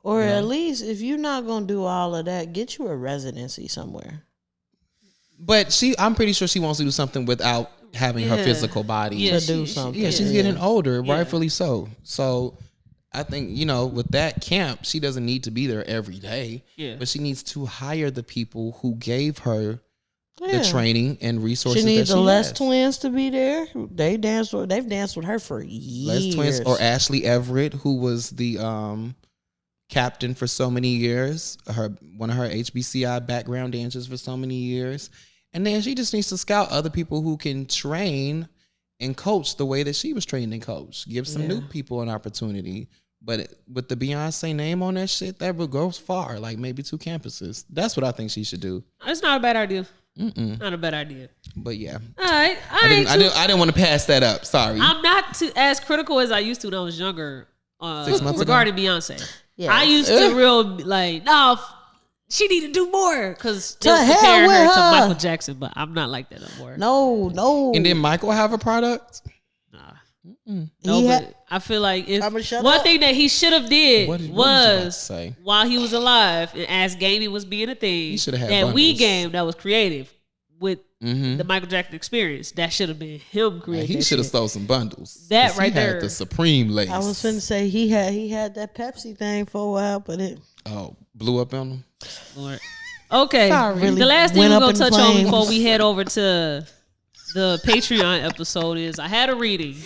Or at least, if you're not going to do all of that, get you a residency somewhere. But I'm pretty sure she wants to do something without having her physical body. To do something. Yeah, she's getting older, rightfully so. So I think, with that camp, she doesn't need to be there every day. Yeah. But she needs to hire the people who gave her the training and resources. She needs that the she Les has. Twins to be there. They've danced with her for years. Les Twins or Ashley Everett, who was the captain for so many years, one of her HBCI background dancers for so many years. And then she just needs to scout other people who can train and coach the way that she was trained and coached. Give some new people an opportunity. But with the Beyonce name on that shit, that would go far, like maybe 2 campuses. That's what I think she should do. It's not a bad idea. Not a bad idea. But yeah. All right. I didn't want to pass that up. Sorry. I'm not as critical as I used to when I was younger 6 months regarding Beyonce. Yeah. I used to no, she need to do more because To just hell comparing with her to her. Michael Jackson, but I'm not like that no more. No. And did Michael have a product? No, but I feel like if I'ma shut one up. thing that he should have did What did you about to was say? while he was alive and as gaming was being a thing, He should have had that we bundles. game that was creative with the Michael Jackson experience. That should have been him creating. He that should have shit. stole some bundles. That 'Cause right he had there. the Supreme lace. I was finna say he had that Pepsi thing for a while, but it blew up on him. Lord. Okay, Really the last thing went we're up gonna in touch on flames. before we head over to the Patreon episode is I had a reading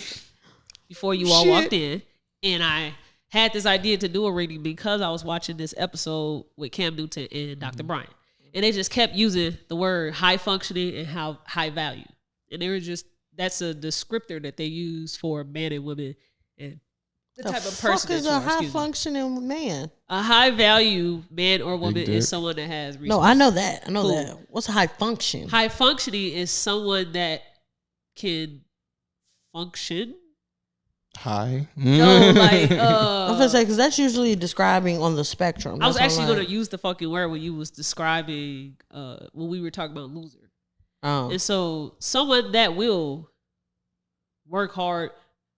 before you all walked in, and I had this idea to do a reading because I was watching this episode with Cam Newton and Dr. Bryant, and they just kept using the word high functioning and how high value. And they were just, that's a descriptor that they use for men and women and the type of person is a high functioning man. A high value man or woman is someone that has resources. No, I know that. I know that. What's a high function? High functioning is someone that can function. High. No, like I'm gonna say because that's usually describing on the spectrum. I was actually gonna use the fucking word when you was describing when we were talking about loser. And so someone that will work hard,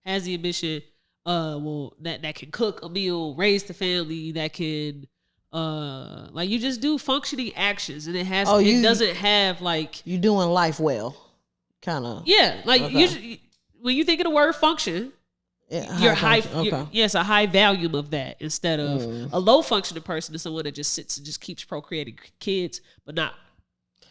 has the ambition, that can cook a meal, raise the family, that can like you just do functioning actions, and it doesn't have like you doing life well, kind of. Yeah, like when you think of the word function, you're high. Yes, a high volume of that instead of a low functioning person is someone that just sits and just keeps procreating kids, but not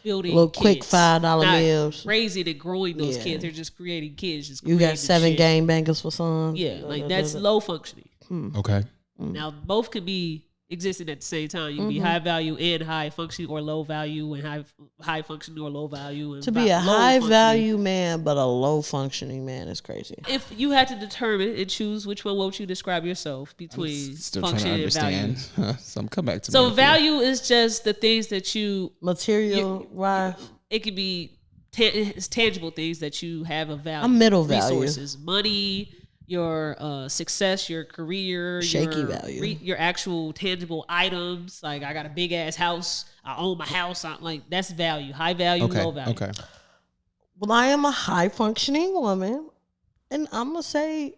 building little kids, quick $5 meals, raising and growing those kids. They're just creating kids. Just you got 7 gangbangers for sons. Yeah, like that's low functioning. Okay. Now both could be existing at the same time. You can be high value and high functioning, or low value and high functioning or low value. And to be a high value man but a low functioning man is crazy. If you had to determine and choose which one would you describe yourself between function and value? Some come back to me. So value is just the things that you material. Why it could be it's tangible things that you have a value. A middle value. Resources, money, your success, your career, shaky value, your actual tangible items. Like I got a big ass house, I own my house. Like that's value, high value, low value. Okay. Well, I am a high functioning woman, and I'm gonna say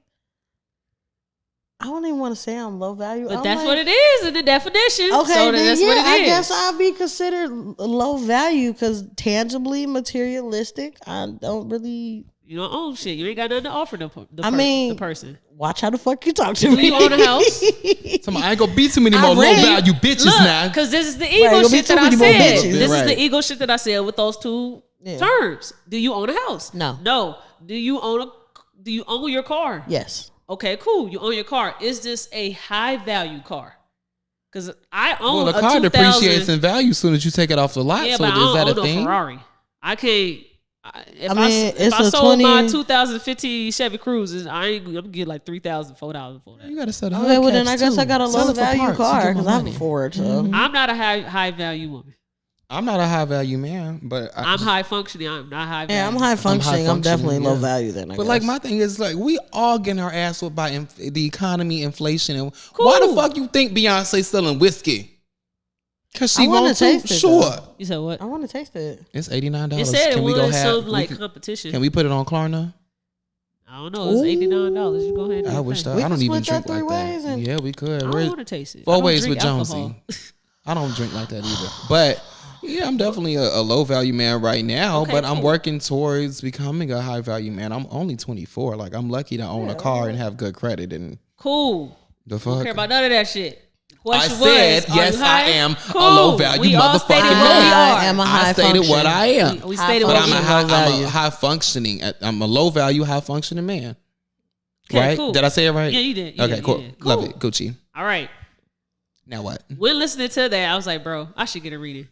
I don't even want to say I'm low value, but that's what it is in the definition. Okay, so then, that's what it is. I guess I'll be considered low value because tangibly materialistic. I don't really. You don't own shit. You ain't got nothing to offer the person. Watch how the fuck you talk to me. Do you own a house? I ain't gonna be too many more low value bitches now. Because this is the ego shit that I said. This is the ego shit that I said with those two terms. Do you own a house? No. Do you own your car? Yes. Okay, cool. You own your car. Is this a high value car? Because I own the car depreciates in value as soon as you take it off the lot. Yeah, so but I don't is that own a thing? Ferrari. I can't. If it's I a sold 20... my 2015 Chevy Cruze, I'm gonna get like $3,000, $4,000 for that. You gotta sell the okay, well then I guess I got a low value car because I'm Ford. So I'm not a high value woman. I'm not a high value man, but I'm high functioning. I'm not high value. Yeah, I'm high functioning. I'm definitely low value then. But like my thing is like we all getting our ass whipped by the economy, inflation, and why the fuck you think Beyonce selling whiskey? Cause she wants to. Sure. You said what? I want to taste it. It's $89. It said can it we go was have some like competition. Can we put it on Klarna? I don't know. It's $89. You go ahead. And I wish I don't even drink like that. Yeah, we could. I don't want to taste it. 4 ways with Jonesy. I don't drink like that either. But yeah, I'm definitely a low value man right now. Okay, but I'm working towards becoming a high value man. I'm only 24. Like I'm lucky to own a car and have good credit and cool. The fuck. Don't care about none of that shit. I said, yes, I am a low value motherfucking man. I am a high I stated what I am. We stated but what I'm a high functioning. I'm a low value, high functioning man. Okay, right? Cool. Did I say it right? Yeah, you did. Okay, cool. Love it. Gucci. All right. Now what? When listening to that, I was like, bro, I should get a reading.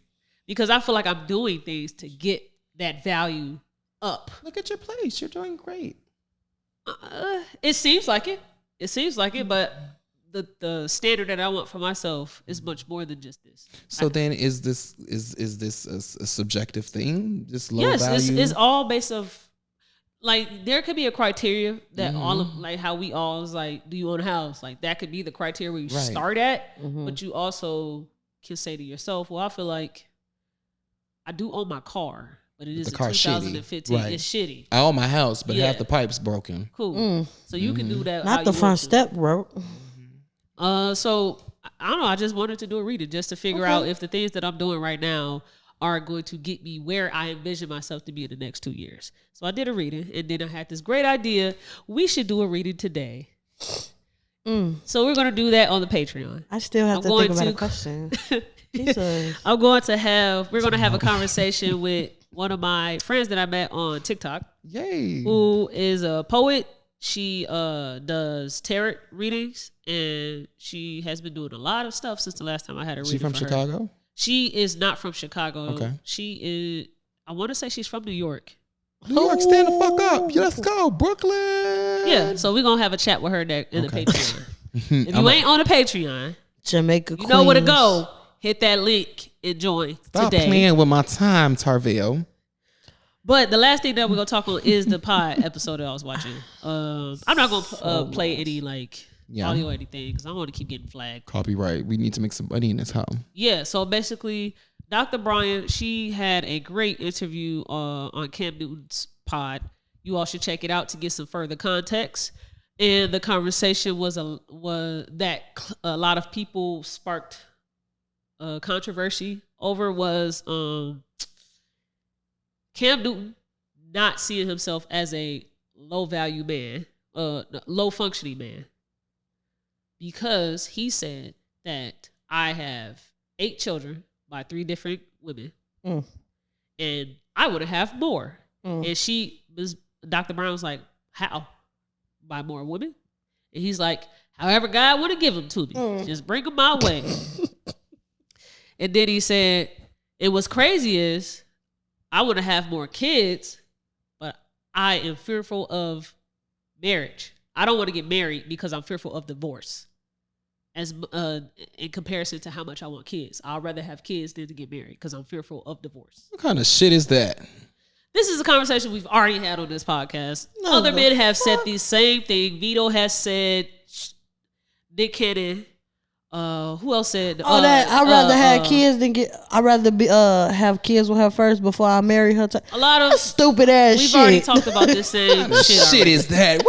Because I feel like I'm doing things to get that value up. Look at your place. You're doing great. It seems like it. It seems like it, but the standard that I want for myself is much more than just this. So then is this a subjective thing? This low value? Yes, it's all based off, like there could be a criteria that all of like how we all is like, do you own a house? Like that could be the criteria where you start at, but you also can say to yourself, well, I feel like I do own my car, but it is a 2015. Right. It's shitty. I own my house, but half the pipe's broken. Cool. So you can do that. Not the front step broke. So I don't know. I just wanted to do a reading just to figure out if the things that I'm doing right now are going to get me where I envision myself to be in the next 2 years. So I did a reading, and then I had this great idea. We should do a reading today. So we're going to do that on the Patreon. I still have to think about a question. We're going to have a conversation with one of my friends that I met on TikTok. Yay. Who is a poet. She does tarot readings, and she has been doing a lot of stuff since the last time I had a reading. She from Chicago? She is not from Chicago. Okay. She is, I want to say she's from New York. New York, stand the fuck up. Let's go, Brooklyn. Yeah, so we're gonna have a chat with her in the Patreon. If you ain't on the Patreon, Jamaica, you know where to go. Hit that link and join Stop today. playing with my time, Tarville. But the last thing that we're gonna talk on is the pod episode that I was watching. I'm not gonna play any audio or anything because I want to keep getting flagged. Copyright. We need to make some money in this house. Yeah. So basically, Dr. Bryant, she had a great interview on Cam Newton's pod. You all should check it out to get some further context. And the conversation was that a lot of people sparked controversy over was Cam Newton not seeing himself as a low value man, low functioning man, because he said that I have 8 children by 3 different women, and I would have more. And Dr. Brown was like, how? By more women? And he's like, however God want to give them to me, just bring them my way. And then he said, and what's crazy is I want to have more kids, but I am fearful of marriage. I don't want to get married because I'm fearful of divorce. As in comparison to how much I want kids, I'd rather have kids than to get married because I'm fearful of divorce. What kind of shit is that? This is a conversation we've already had on this podcast. Other men have said the same thing. Vito has said, Nick Cannon. Who else said? That I'd rather have kids than get. I'd rather have kids with her first before I marry her. A lot of stupid ass we've shit. already talked about this same shit is that?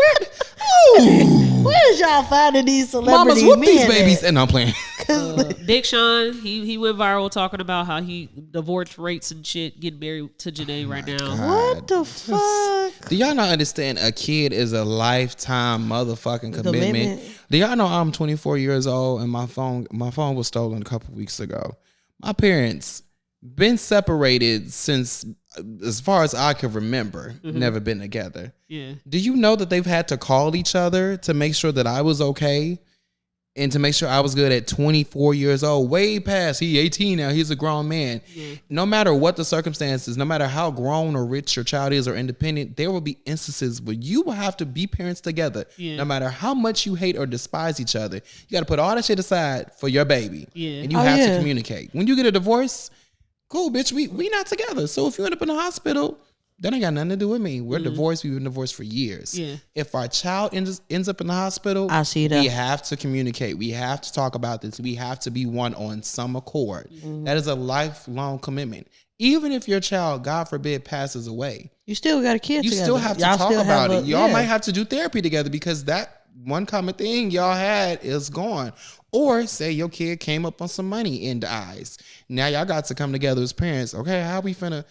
Where's y'all finding these celebrity Mamas, whoop men these babies. And I'm playing. Big Sean, he went viral talking about how he divorce rates and shit, getting married to Janae right now. God. What the fuck? Do y'all not understand a kid is a lifetime motherfucking commitment? Do y'all know I'm 24 years old and my phone was stolen a couple weeks ago? My parents been separated since as far as I can remember, never been together. Yeah. Do you know that they've had to call each other to make sure that I was okay? And to make sure I was good at 24 years old, way past, he 18 now, he's a grown man. Yeah. No matter what the circumstances, no matter how grown or rich your child is or independent, there will be instances where you will have to be parents together. Yeah. No matter how much you hate or despise each other, you got to put all that shit aside for your baby. Yeah. And you have to communicate. When you get a divorce, cool, bitch, we not together. So if you end up in the hospital, that ain't got nothing to do with me. We're divorced. We've been divorced for years. Yeah. If our child ends up in the hospital, I see that. We have to communicate. We have to talk about this. We have to be one on some accord. That is a lifelong commitment. Even if your child, God forbid, passes away, you still got a kid you together. Still have to talk about it. Y'all might have to do therapy together because that one common thing y'all had is gone. Or say your kid came up on some money in the eyes. Now y'all got to come together as parents. Okay, how we finna...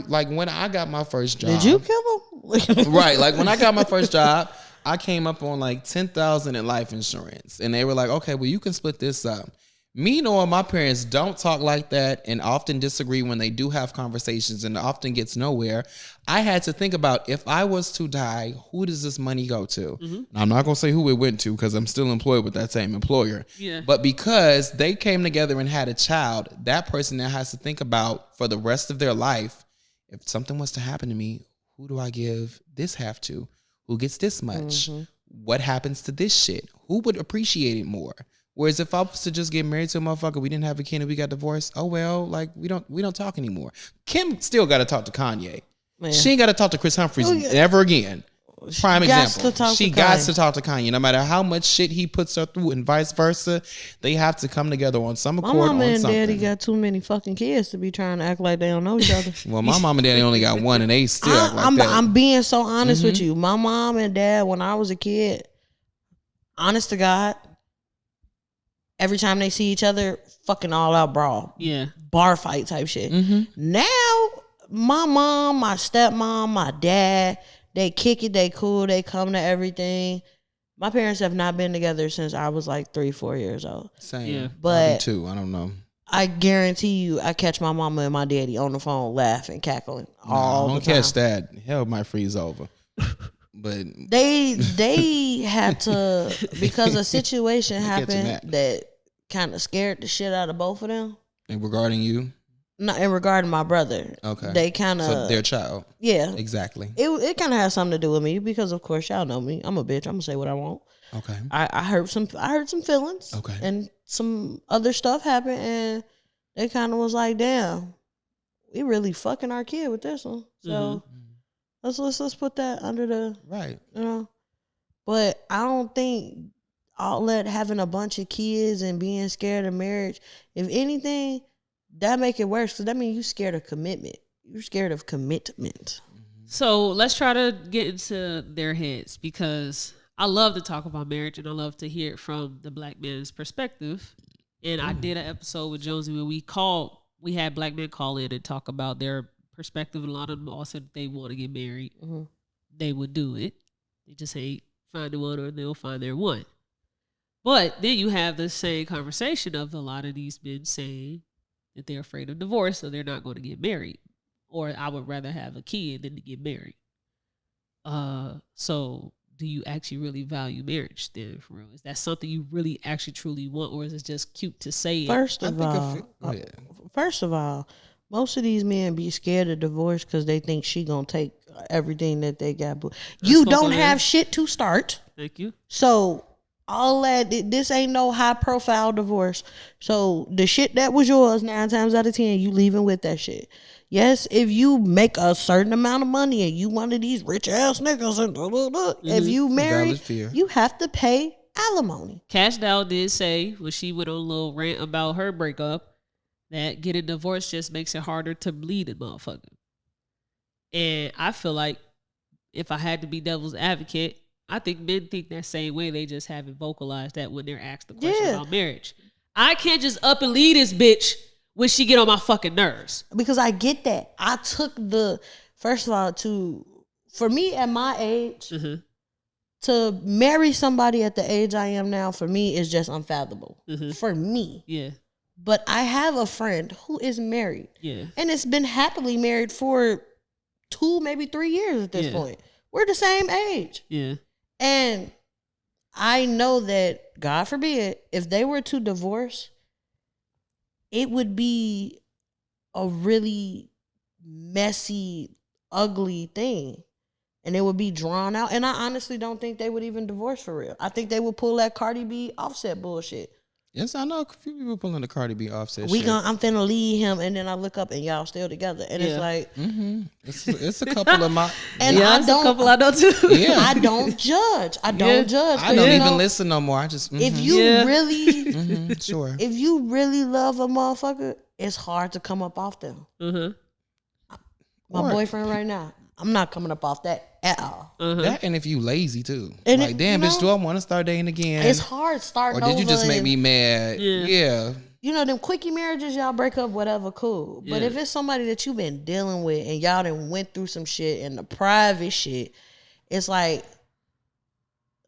like when I got my first job. Did you kill him? Right. Like when I got my first job, I came up on like $10,000 in life insurance. And they were like, okay, well, you can split this up. Me knowing my parents don't talk like that and often disagree when they do have conversations and often gets nowhere. I had to think about if I was to die, who does this money go to? Now, I'm not going to say who it went to because I'm still employed with that same employer. Yeah. But because they came together and had a child, that person now has to think about for the rest of their life, if something was to happen to me, who do I give this half to? Who gets this much? What happens to this shit? Who would appreciate it more? Whereas if I was to just get married to a motherfucker, we didn't have a kid and we got divorced, oh well, like we don't talk anymore. Kim still got to talk to Kanye. Man. She ain't got to talk to Chris Humphries ever again. Prime example. She got to talk to Kanye. No matter how much shit he puts her through and vice versa, they have to come together on some accord. My mama on and something. daddy got too many fucking kids to be trying to act like they don't know each other. Well, my mom and daddy only got one and they still act like that. I'm being so honest with you. My mom and dad, when I was a kid, honest to God, every time they see each other, fucking all out brawl. Yeah. Bar fight type shit. Now, my mom, my stepmom, my dad, they kick it, they cool, they come to everything. My parents have not been together since I was like 3-4 years old. Same. Yeah. But too, I don't know. I guarantee you, I catch my mama and my daddy on the phone laughing, cackling all the time. Don't catch that. Hell might freeze over. But they had to, because a situation happened that kind of scared the shit out of both of them. And regarding you? No, in regard to my brother. Okay. They kind of so their child. Yeah. Exactly. It kind of has something to do with me because of course y'all know me. I'm a bitch. I'm gonna say what I want. Okay. I hurt some feelings. Okay. And some other stuff happened, and they kind of was like, damn, we really fucking our kid with this one. So let's put that under the right. You know. But I don't think all that having a bunch of kids and being scared of marriage, if anything, that make it worse because that means you scared of commitment. You're scared of commitment. So let's try to get into their heads because I love to talk about marriage and I love to hear it from the black man's perspective. And I did an episode with Jonesy where we had black men call in and talk about their perspective. A lot of them all said they want to get married. They would do it. They just ain't finding one or they'll find their one. But then you have the same conversation of a lot of these men saying that they're afraid of divorce, so they're not going to get married. Or I would rather have a kid than to get married. So do you actually really value marriage then, for real? Is that something you really actually truly want, or is it just cute to say it? First of all, most of these men be scared of divorce because they think she gonna take everything that they got. You don't have shit to start. Thank you. So all that, this ain't no high profile divorce. So the shit that was yours, 9 times out of 10, you leaving with that shit. Yes, if you make a certain amount of money and you one of these rich ass niggas and if you married, you have to pay alimony. Cash Doll did say when she went on a little rant about her breakup that getting divorced just makes it harder to bleed a motherfucker. And I feel like if I had to be devil's advocate, I think men think that same way. They just haven't vocalized that when they're asked the question about marriage. I can't just up and leave this bitch when she get on my fucking nerves. Because I get that. I took first of all, for me at my age, to marry somebody at the age I am now, for me, is just unfathomable. For me. Yeah. But I have a friend who is married. Yeah. And it's been happily married for 2, maybe 3 years at this point. We're the same age. Yeah. And I know that, God forbid, if they were to divorce, it would be a really messy, ugly thing. And it would be drawn out. And I honestly don't think they would even divorce for real. I think they would pull that Cardi B Offset bullshit. Yes, I know a few people pulling the Cardi B Offset. I'm finna leave him, and then I look up and y'all still together, and it's like, it's a couple of my, and I don't, a couple I know too. Yeah, I don't judge. I don't judge. I don't even listen no more. I just if you really, if you really love a motherfucker, it's hard to come up off them. My boyfriend right now, I'm not coming up off that at all. That, and if you lazy too, and like damn bitch, do I want to start dating again? It's hard starting. Or did you just make me mad? Yeah. You know them quickie marriages, y'all break up, whatever, cool. But if it's somebody that you've been dealing with and y'all done went through some shit and the private shit, it's like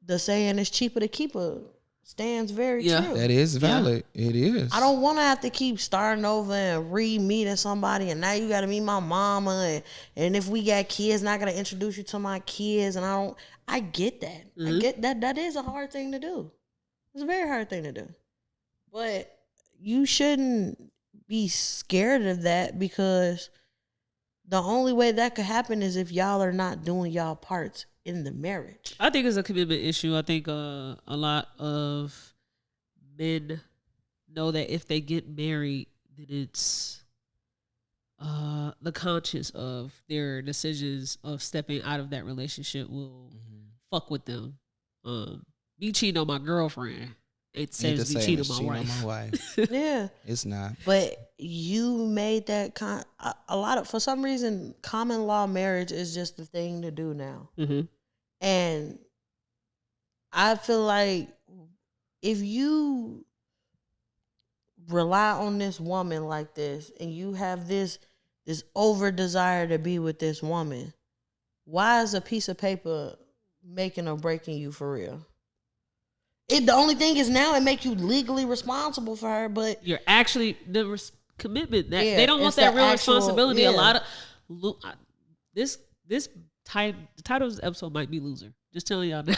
the saying is cheaper to keep her stands very true. That is valid. It is. I don't want to have to keep starting over and re-meeting somebody, and now you got to meet my mama, and if we got kids, not gonna introduce you to my kids, and I get that. I get that. That is a hard thing to do. It's a very hard thing to do, but you shouldn't be scared of that because the only way that could happen is if y'all are not doing y'all parts in the marriage. I think it's a commitment issue. I think a lot of men know that if they get married, that it's the conscience of their decisions of stepping out of that relationship will fuck with them. Me cheating on my girlfriend, it says me cheating on my wife. Yeah, it's not. But you made that a lot of, for some reason, common law marriage is just the thing to do now. And I feel like if you rely on this woman like this and you have this over desire to be with this woman, why is a piece of paper making or breaking you for real? The only thing is now it make you legally responsible for her, but you're actually commitment that they don't want that real responsibility. A lot of the title of this episode might be loser. Just telling y'all now.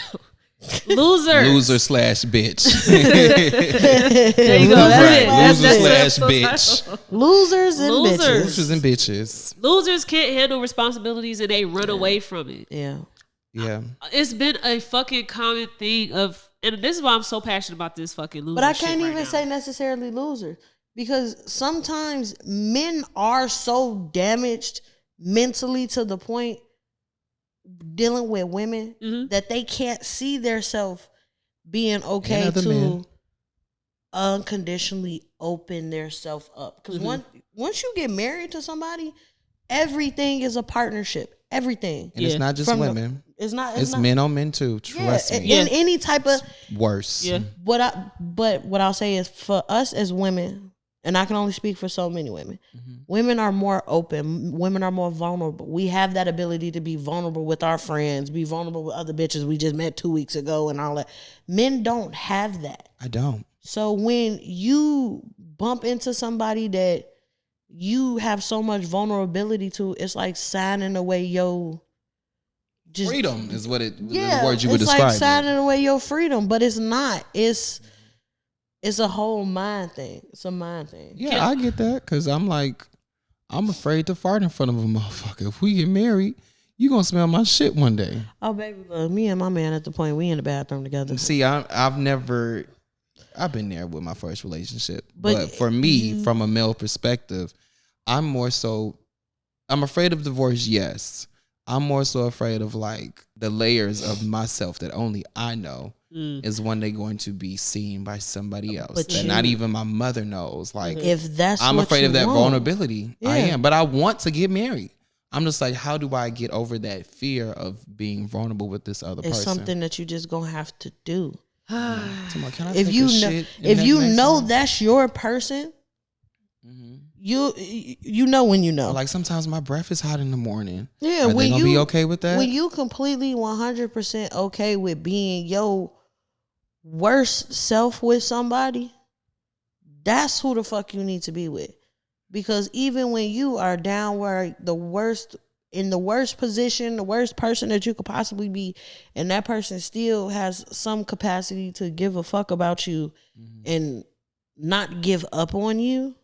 Losers. /bitch. There you go. That's it. Loser / bitch. Losers and Losers. bitches. Losers and bitches. Losers can't handle responsibilities and they run away from it. Yeah. Yeah. It's been a fucking common thing of, and this is why I'm so passionate about this fucking loser. But I shit can't right even now. say necessarily loser, because sometimes men are so damaged mentally to the point dealing with women that they can't see themselves being okay to unconditionally open themselves up. Because once you get married to somebody, everything is a partnership. Everything. And it's not just women. It's not. It's men on men too. Trust me. In any type of worse. Yeah. But what I'll say is, for us as women, and I can only speak for so many women, women are more open. Women are more vulnerable. We have that ability to be vulnerable with our friends, be vulnerable with other bitches we just met 2 weeks ago and all that. Men don't have that. I don't. So when you bump into somebody that you have so much vulnerability to, it's like signing away your freedom is what the yeah, word you would it's describe. like signing away your freedom, but it's not. It's a whole mind thing. It's a mind thing. Yeah, I get that, because I'm afraid to fart in front of a motherfucker. If we get married, you gonna smell my shit one day. Oh, baby, look, me and my man at the point we in the bathroom together. See, I've been there with my first relationship, but for me, from a male perspective, I'm afraid of divorce. Yes, I'm more so afraid of like the layers of myself that only I know is one day going to be seen by somebody else that not even my mother knows. Like, if that's I'm afraid of that vulnerability. Yeah. I am, but I want to get married. I'm just like, how do I get over that fear of being vulnerable with this other person? It's something that you just gonna have to do. If you know that's your person, you know when you know. Like sometimes my breath is hot in the morning. Yeah, are they gonna be okay with that? When you completely 100% okay with being your worst self with somebody, that's who the fuck you need to be with. Because even when you are down where in the worst position, the worst person that you could possibly be, and that person still has some capacity to give a fuck about you and not give up on you,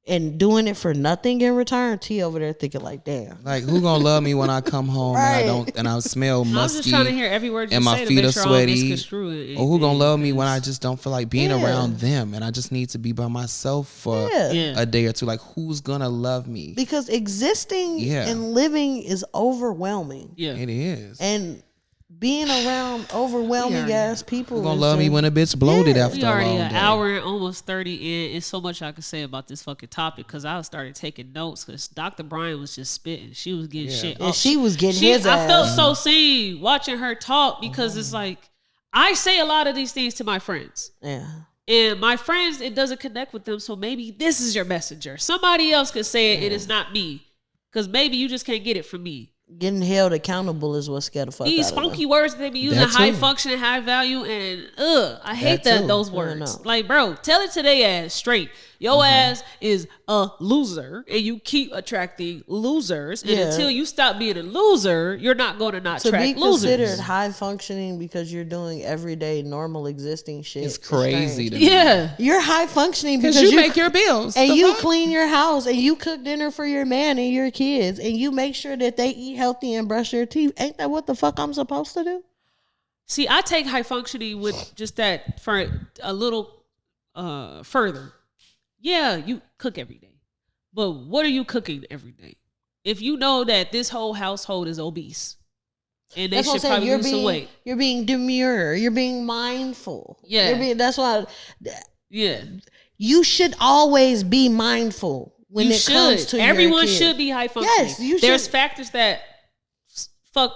and doing it for nothing in return, T over there thinking like, damn. Like, who gonna love me when I come home and I smell musky? I'm just trying to hear every word you and my say feet to are make sure sweaty. Or who gonna love me when I just don't feel like being around them and I just need to be by myself for a day or two? Like, who's gonna love me? Because existing and living is overwhelming. Yeah, it is. And being around overwhelming ass people, who gonna love me when a bitch bloated after we a already long an day? hour and almost 30 in. It's so much I could say about this fucking topic because I started taking notes because Dr. Bryant was just spitting. She was getting shit. And she was getting his I ass. felt so seen watching her talk because it's like I say a lot of these things to my friends. Yeah. And my friends, it doesn't connect with them. So maybe this is your messenger. Somebody else could say it. It is not me. Because maybe you just can't get it from me. Getting held accountable is what scared the fuck These out of funky them. words that they be using, high function, high value, and I hate those words. Like, bro, tell it to their ass straight. Your ass is a loser, and you keep attracting losers. And until you stop being a loser, you're not going to attract losers. To be considered high functioning because you're doing everyday normal existing shit. It's crazy to me. Yeah. You're high functioning because you make your bills. and you clean your house and you cook dinner for your man and your kids and you make sure that they eat healthy and brush their teeth. Ain't that what the fuck I'm supposed to do? See, I take high functioning with just that for a little further. Yeah, you cook every day. But what are you cooking every day? If you know that this whole household is obese and they should probably lose some weight. You're being demure. You're being mindful. Yeah. That's why. Yeah. You should always be mindful when it comes to everyone your kid. should be high functioning. Yes, you should. There's factors that fuck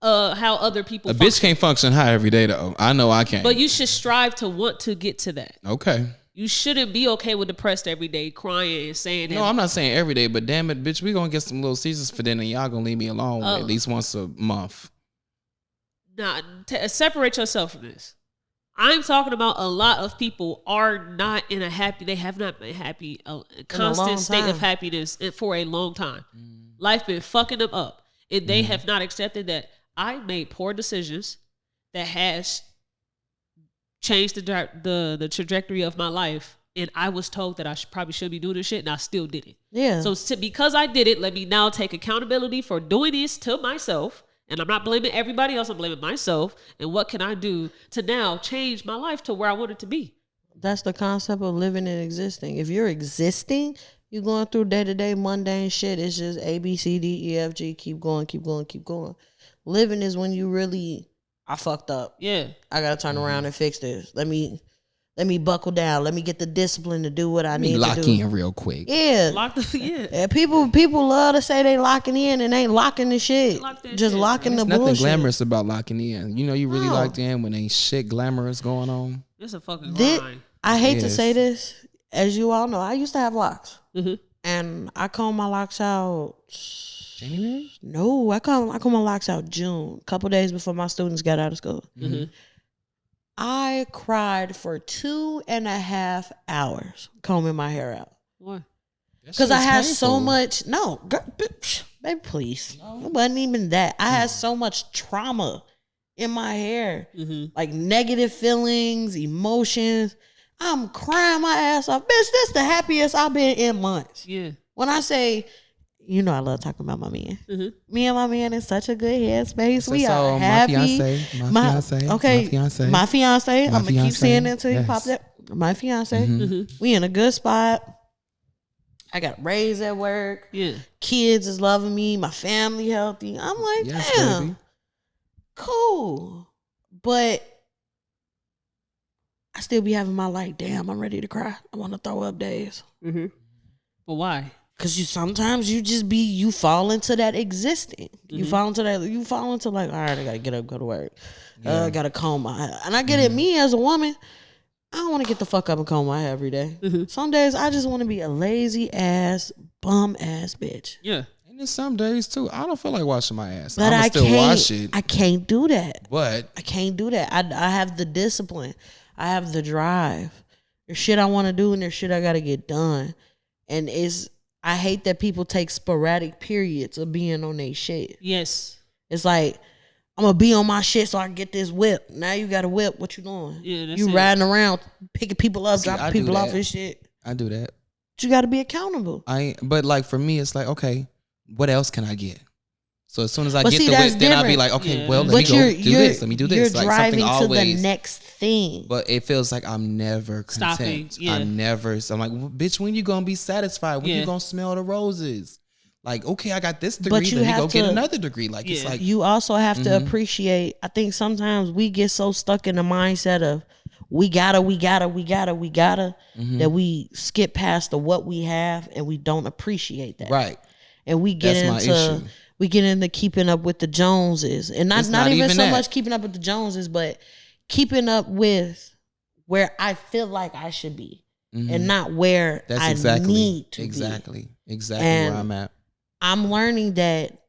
how other people A function. bitch can't function high every day though. I know I can't. But you should strive to want to get to that. Okay. You shouldn't be okay with depressed every day, crying and saying that. No, I'm not saying every day, but damn it, bitch, we gonna get some Little Caesars for dinner. Y'all gonna leave me alone at least once a month. Nah, separate yourself from this. I'm talking about a lot of people are not in a happy, they have not been happy, a constant state of happiness for a long time. Life been fucking them up. And they have not accepted that I made poor decisions. that has changed the trajectory of my life. And I was told that I probably should be doing this shit, and I still did it. Yeah. So because I did it, let me now take accountability for doing this to myself. And I'm not blaming everybody else. I'm blaming myself. And what can I do to now change my life to where I want it to be? That's the concept of living and existing. If you're existing, you're going through day-to-day mundane shit. It's just A, B, C, D, E, F, G. Keep going, keep going, keep going. Living is when you really, I fucked up. Yeah. I got to turn around and fix this. Let me buckle down. Let me get the discipline to do what I need to do. Lock in real quick. Yeah. Yeah, people love to say they locking in and ain't locking the shit. Just locking the bullshit. Nothing glamorous about locking in. You know, you really locked in when ain't shit glamorous going on. It's a fucking grind. I hate to say this. As you all know, I used to have locks. Mm-hmm. And I combed my locks out. January? No, I combed my locks out June. A couple days before my students got out of school. Mm-hmm. I cried for 2.5 hours combing my hair out. Why? Because I had so much. No, girl, baby, please. It wasn't even that. I had so much trauma in my hair, like negative feelings, emotions. I'm crying my ass off. Bitch, this the happiest I've been in months. Yeah. When I say, you know, I love talking about my man. Me and my man in such a good headspace. We are happy. My fiance. My fiance. I'm gonna keep saying it until you pop that. My fiance. We in a good spot. I got raised at work. Yeah. Kids is loving me. My family healthy. I'm like, damn, baby. Cool. But I still be having my like, damn, I'm ready to cry. I want to throw up days. But why? Cause sometimes you fall into that existing. You fall into like, all right, I gotta get up, go to work. I gotta comb my hair. And I get it, me as a woman, I don't want to get the fuck up and comb my hair every day. Some days I just want to be a lazy ass, bum ass bitch. Yeah. And there's some days too, I don't feel like washing my ass. But I'ma still wash it. I can't do that. But I can't do that. I have the discipline. I have the drive. There's shit I want to do and there's shit I gotta get done. And I hate that people take sporadic periods of being on their shit. Yes. It's like, I'm going to be on my shit so I can get this whip. Now you got a whip. What you doing? Yeah, that's you it. riding around, picking people up, dropping people off and shit. I do that. But you got to be accountable. But like for me, it's like, okay, what else can I get? So as soon as I get the whip, then I'll be like, okay, well, let me go do this. Let me do this. You're like driving something to always, the next thing. But it feels like I'm never content. Yeah. I'm like, well, bitch, when you gonna be satisfied? When you gonna smell the roses? Like, okay, I got this degree. Let me go get another degree. Like, it's like you also have to appreciate. I think sometimes we get so stuck in the mindset of we gotta, that we skip past the what we have and we don't appreciate that. Right. And we get into keeping up with the Joneses, and not even so much keeping up with the Joneses, but keeping up with where I feel like I should be, and not where I need to be. Exactly And where I'm at. I'm learning that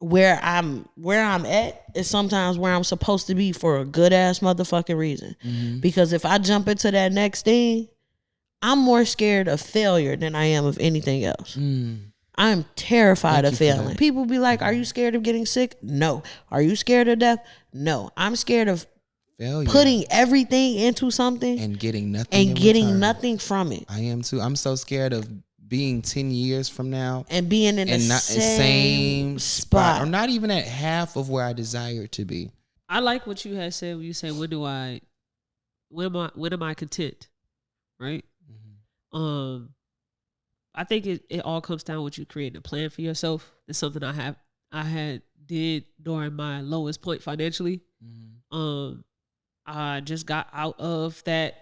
where I'm at is sometimes where I'm supposed to be for a good ass motherfucking reason. Because if I jump into that next thing, I'm more scared of failure than I am of anything else. I'm terrified of failing. People be like, are you scared of getting sick? No. Are you scared of death? No. I'm scared of failure. Putting everything into something and getting nothing from it. I am too. I'm so scared of being 10 years from now and being in the same spot, or not even at half of where I desire to be. I like what you had said when you say, when am I content? Right? I think it all comes down with you creating a plan for yourself. It's something I had did during my lowest point financially. I just got out of that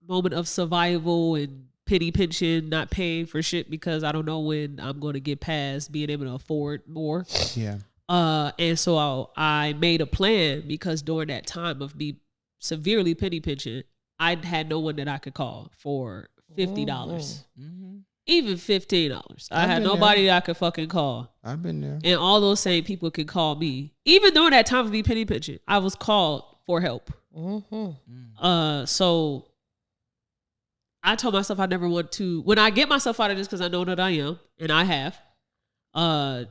moment of survival and pity pinching, not paying for shit because I don't know when I'm going to get past being able to afford more. Yeah. And so I made a plan because during that time of me severely pity pinching, I had no one that I could call for $50. Even $15. I had nobody that I could fucking call. I've been there. And all those same people could call me. Even during that time of me penny pinching, I was called for help. So I told myself I never want to, when I get myself out of this, because I know that I am, and I have, I'm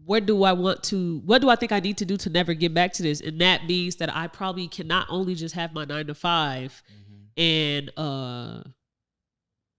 what do I think I need to do to never get back to this? And that means that I probably can not only just have my 9 to 5 and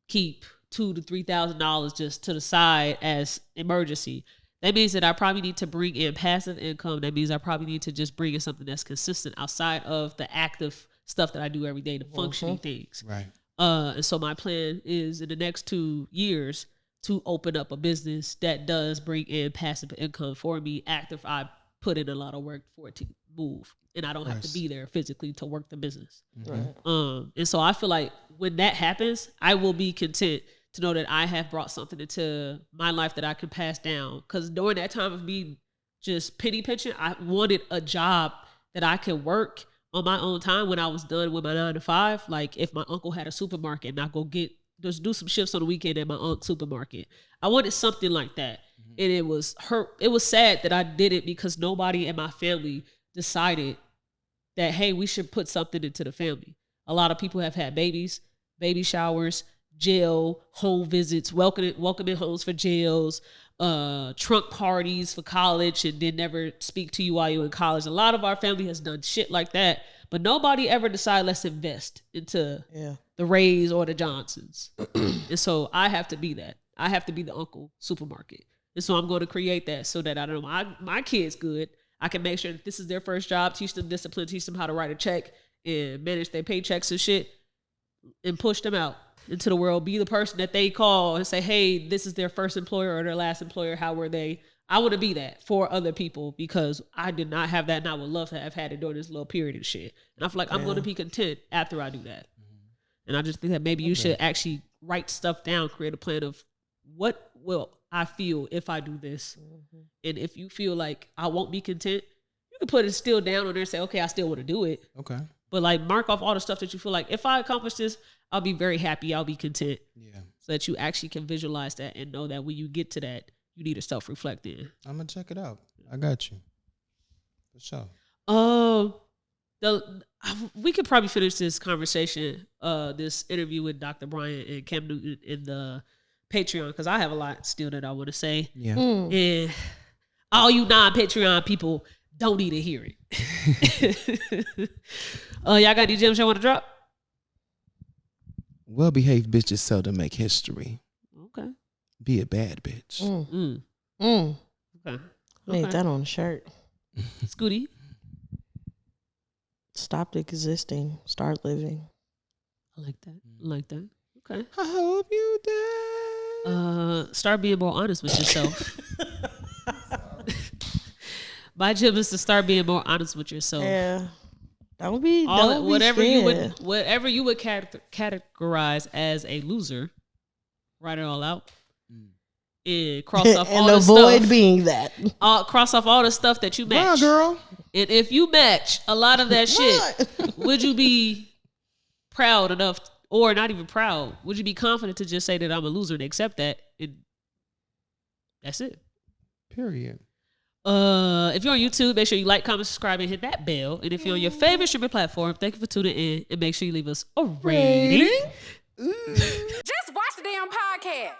keep $2,000 to $3,000 just to the side as emergency. That means that I probably need to bring in passive income. That means I probably need to just bring in something that's consistent outside of the active stuff that I do every day, the functioning things. Right. And so my plan is in the next 2 years to open up a business that does bring in passive income for me after I put in a lot of work for it to move. And I don't have to be there physically to work the business. Right. And so I feel like when that happens, I will be content to know that I have brought something into my life that I can pass down. Because during that time of me just penny pinching, I wanted a job that I could work on my own time when I was done with my 9 to 5. Like if my uncle had a supermarket and I go just do some shifts on the weekend at my aunt's supermarket. I wanted something like that. And it was sad that I did it because nobody in my family decided that, hey, we should put something into the family. A lot of people have had babies, baby showers, jail, home visits, welcoming homes for jails, trunk parties for college and then never speak to you while you're in college. A lot of our family has done shit like that, but nobody ever decided let's invest into the Rays or the Johnsons. And so I have to be that. I have to be the uncle supermarket. And so I'm going to create that so that I don't know my kids good. I can make sure that this is their first job, teach them discipline, teach them how to write a check and manage their paychecks and shit and push them out into the world. Be the person that they call and say, hey, this is their first employer or their last employer. How were they? I want to be that for other people because I did not have that and I would love to have had it during this little period and shit. And I feel like I'm going to be content after I do that. And I just think that maybe you should actually write stuff down, create a plan of what will I feel if I do this. And if you feel like I won't be content, you can put it still down on there and say, okay, I still want to do it. Okay. But like mark off all the stuff that you feel like if I accomplish this, I'll be very happy. I'll be content. Yeah. So that you actually can visualize that and know that when you get to that, you need to self-reflect in. I'm going to check it out. I got you. For sure. We could probably finish this conversation, this interview with Dr. Bryant and Cam Newton in the Patreon, because I have a lot still that I want to say. Yeah. And all you non-Patreon people don't need to hear it. Y'all got any gems y'all want to drop? Well-behaved bitches seldom make history. Okay. Be a bad bitch. Okay. Made that on a shirt. Scootie. Stop existing. Start living. I like that. I like that. Okay. I hope you die. Start being more honest with yourself. My gem is to start being more honest with yourself. Yeah. Don't be whatever scared. you would categorize as a loser, write it all out. And cross off all the stuff. And avoid being that. Cross off all the stuff that you match. Wow, girl. And if you match a lot of that shit, would you be proud enough, or not even proud? Would you be confident to just say that I'm a loser and accept that? And that's it. Period. If you're on YouTube, make sure you like, comment, subscribe, and hit that bell. And if you're on your favorite streaming platform, thank you for tuning in, and make sure you leave us a rating. Just watch the damn podcast.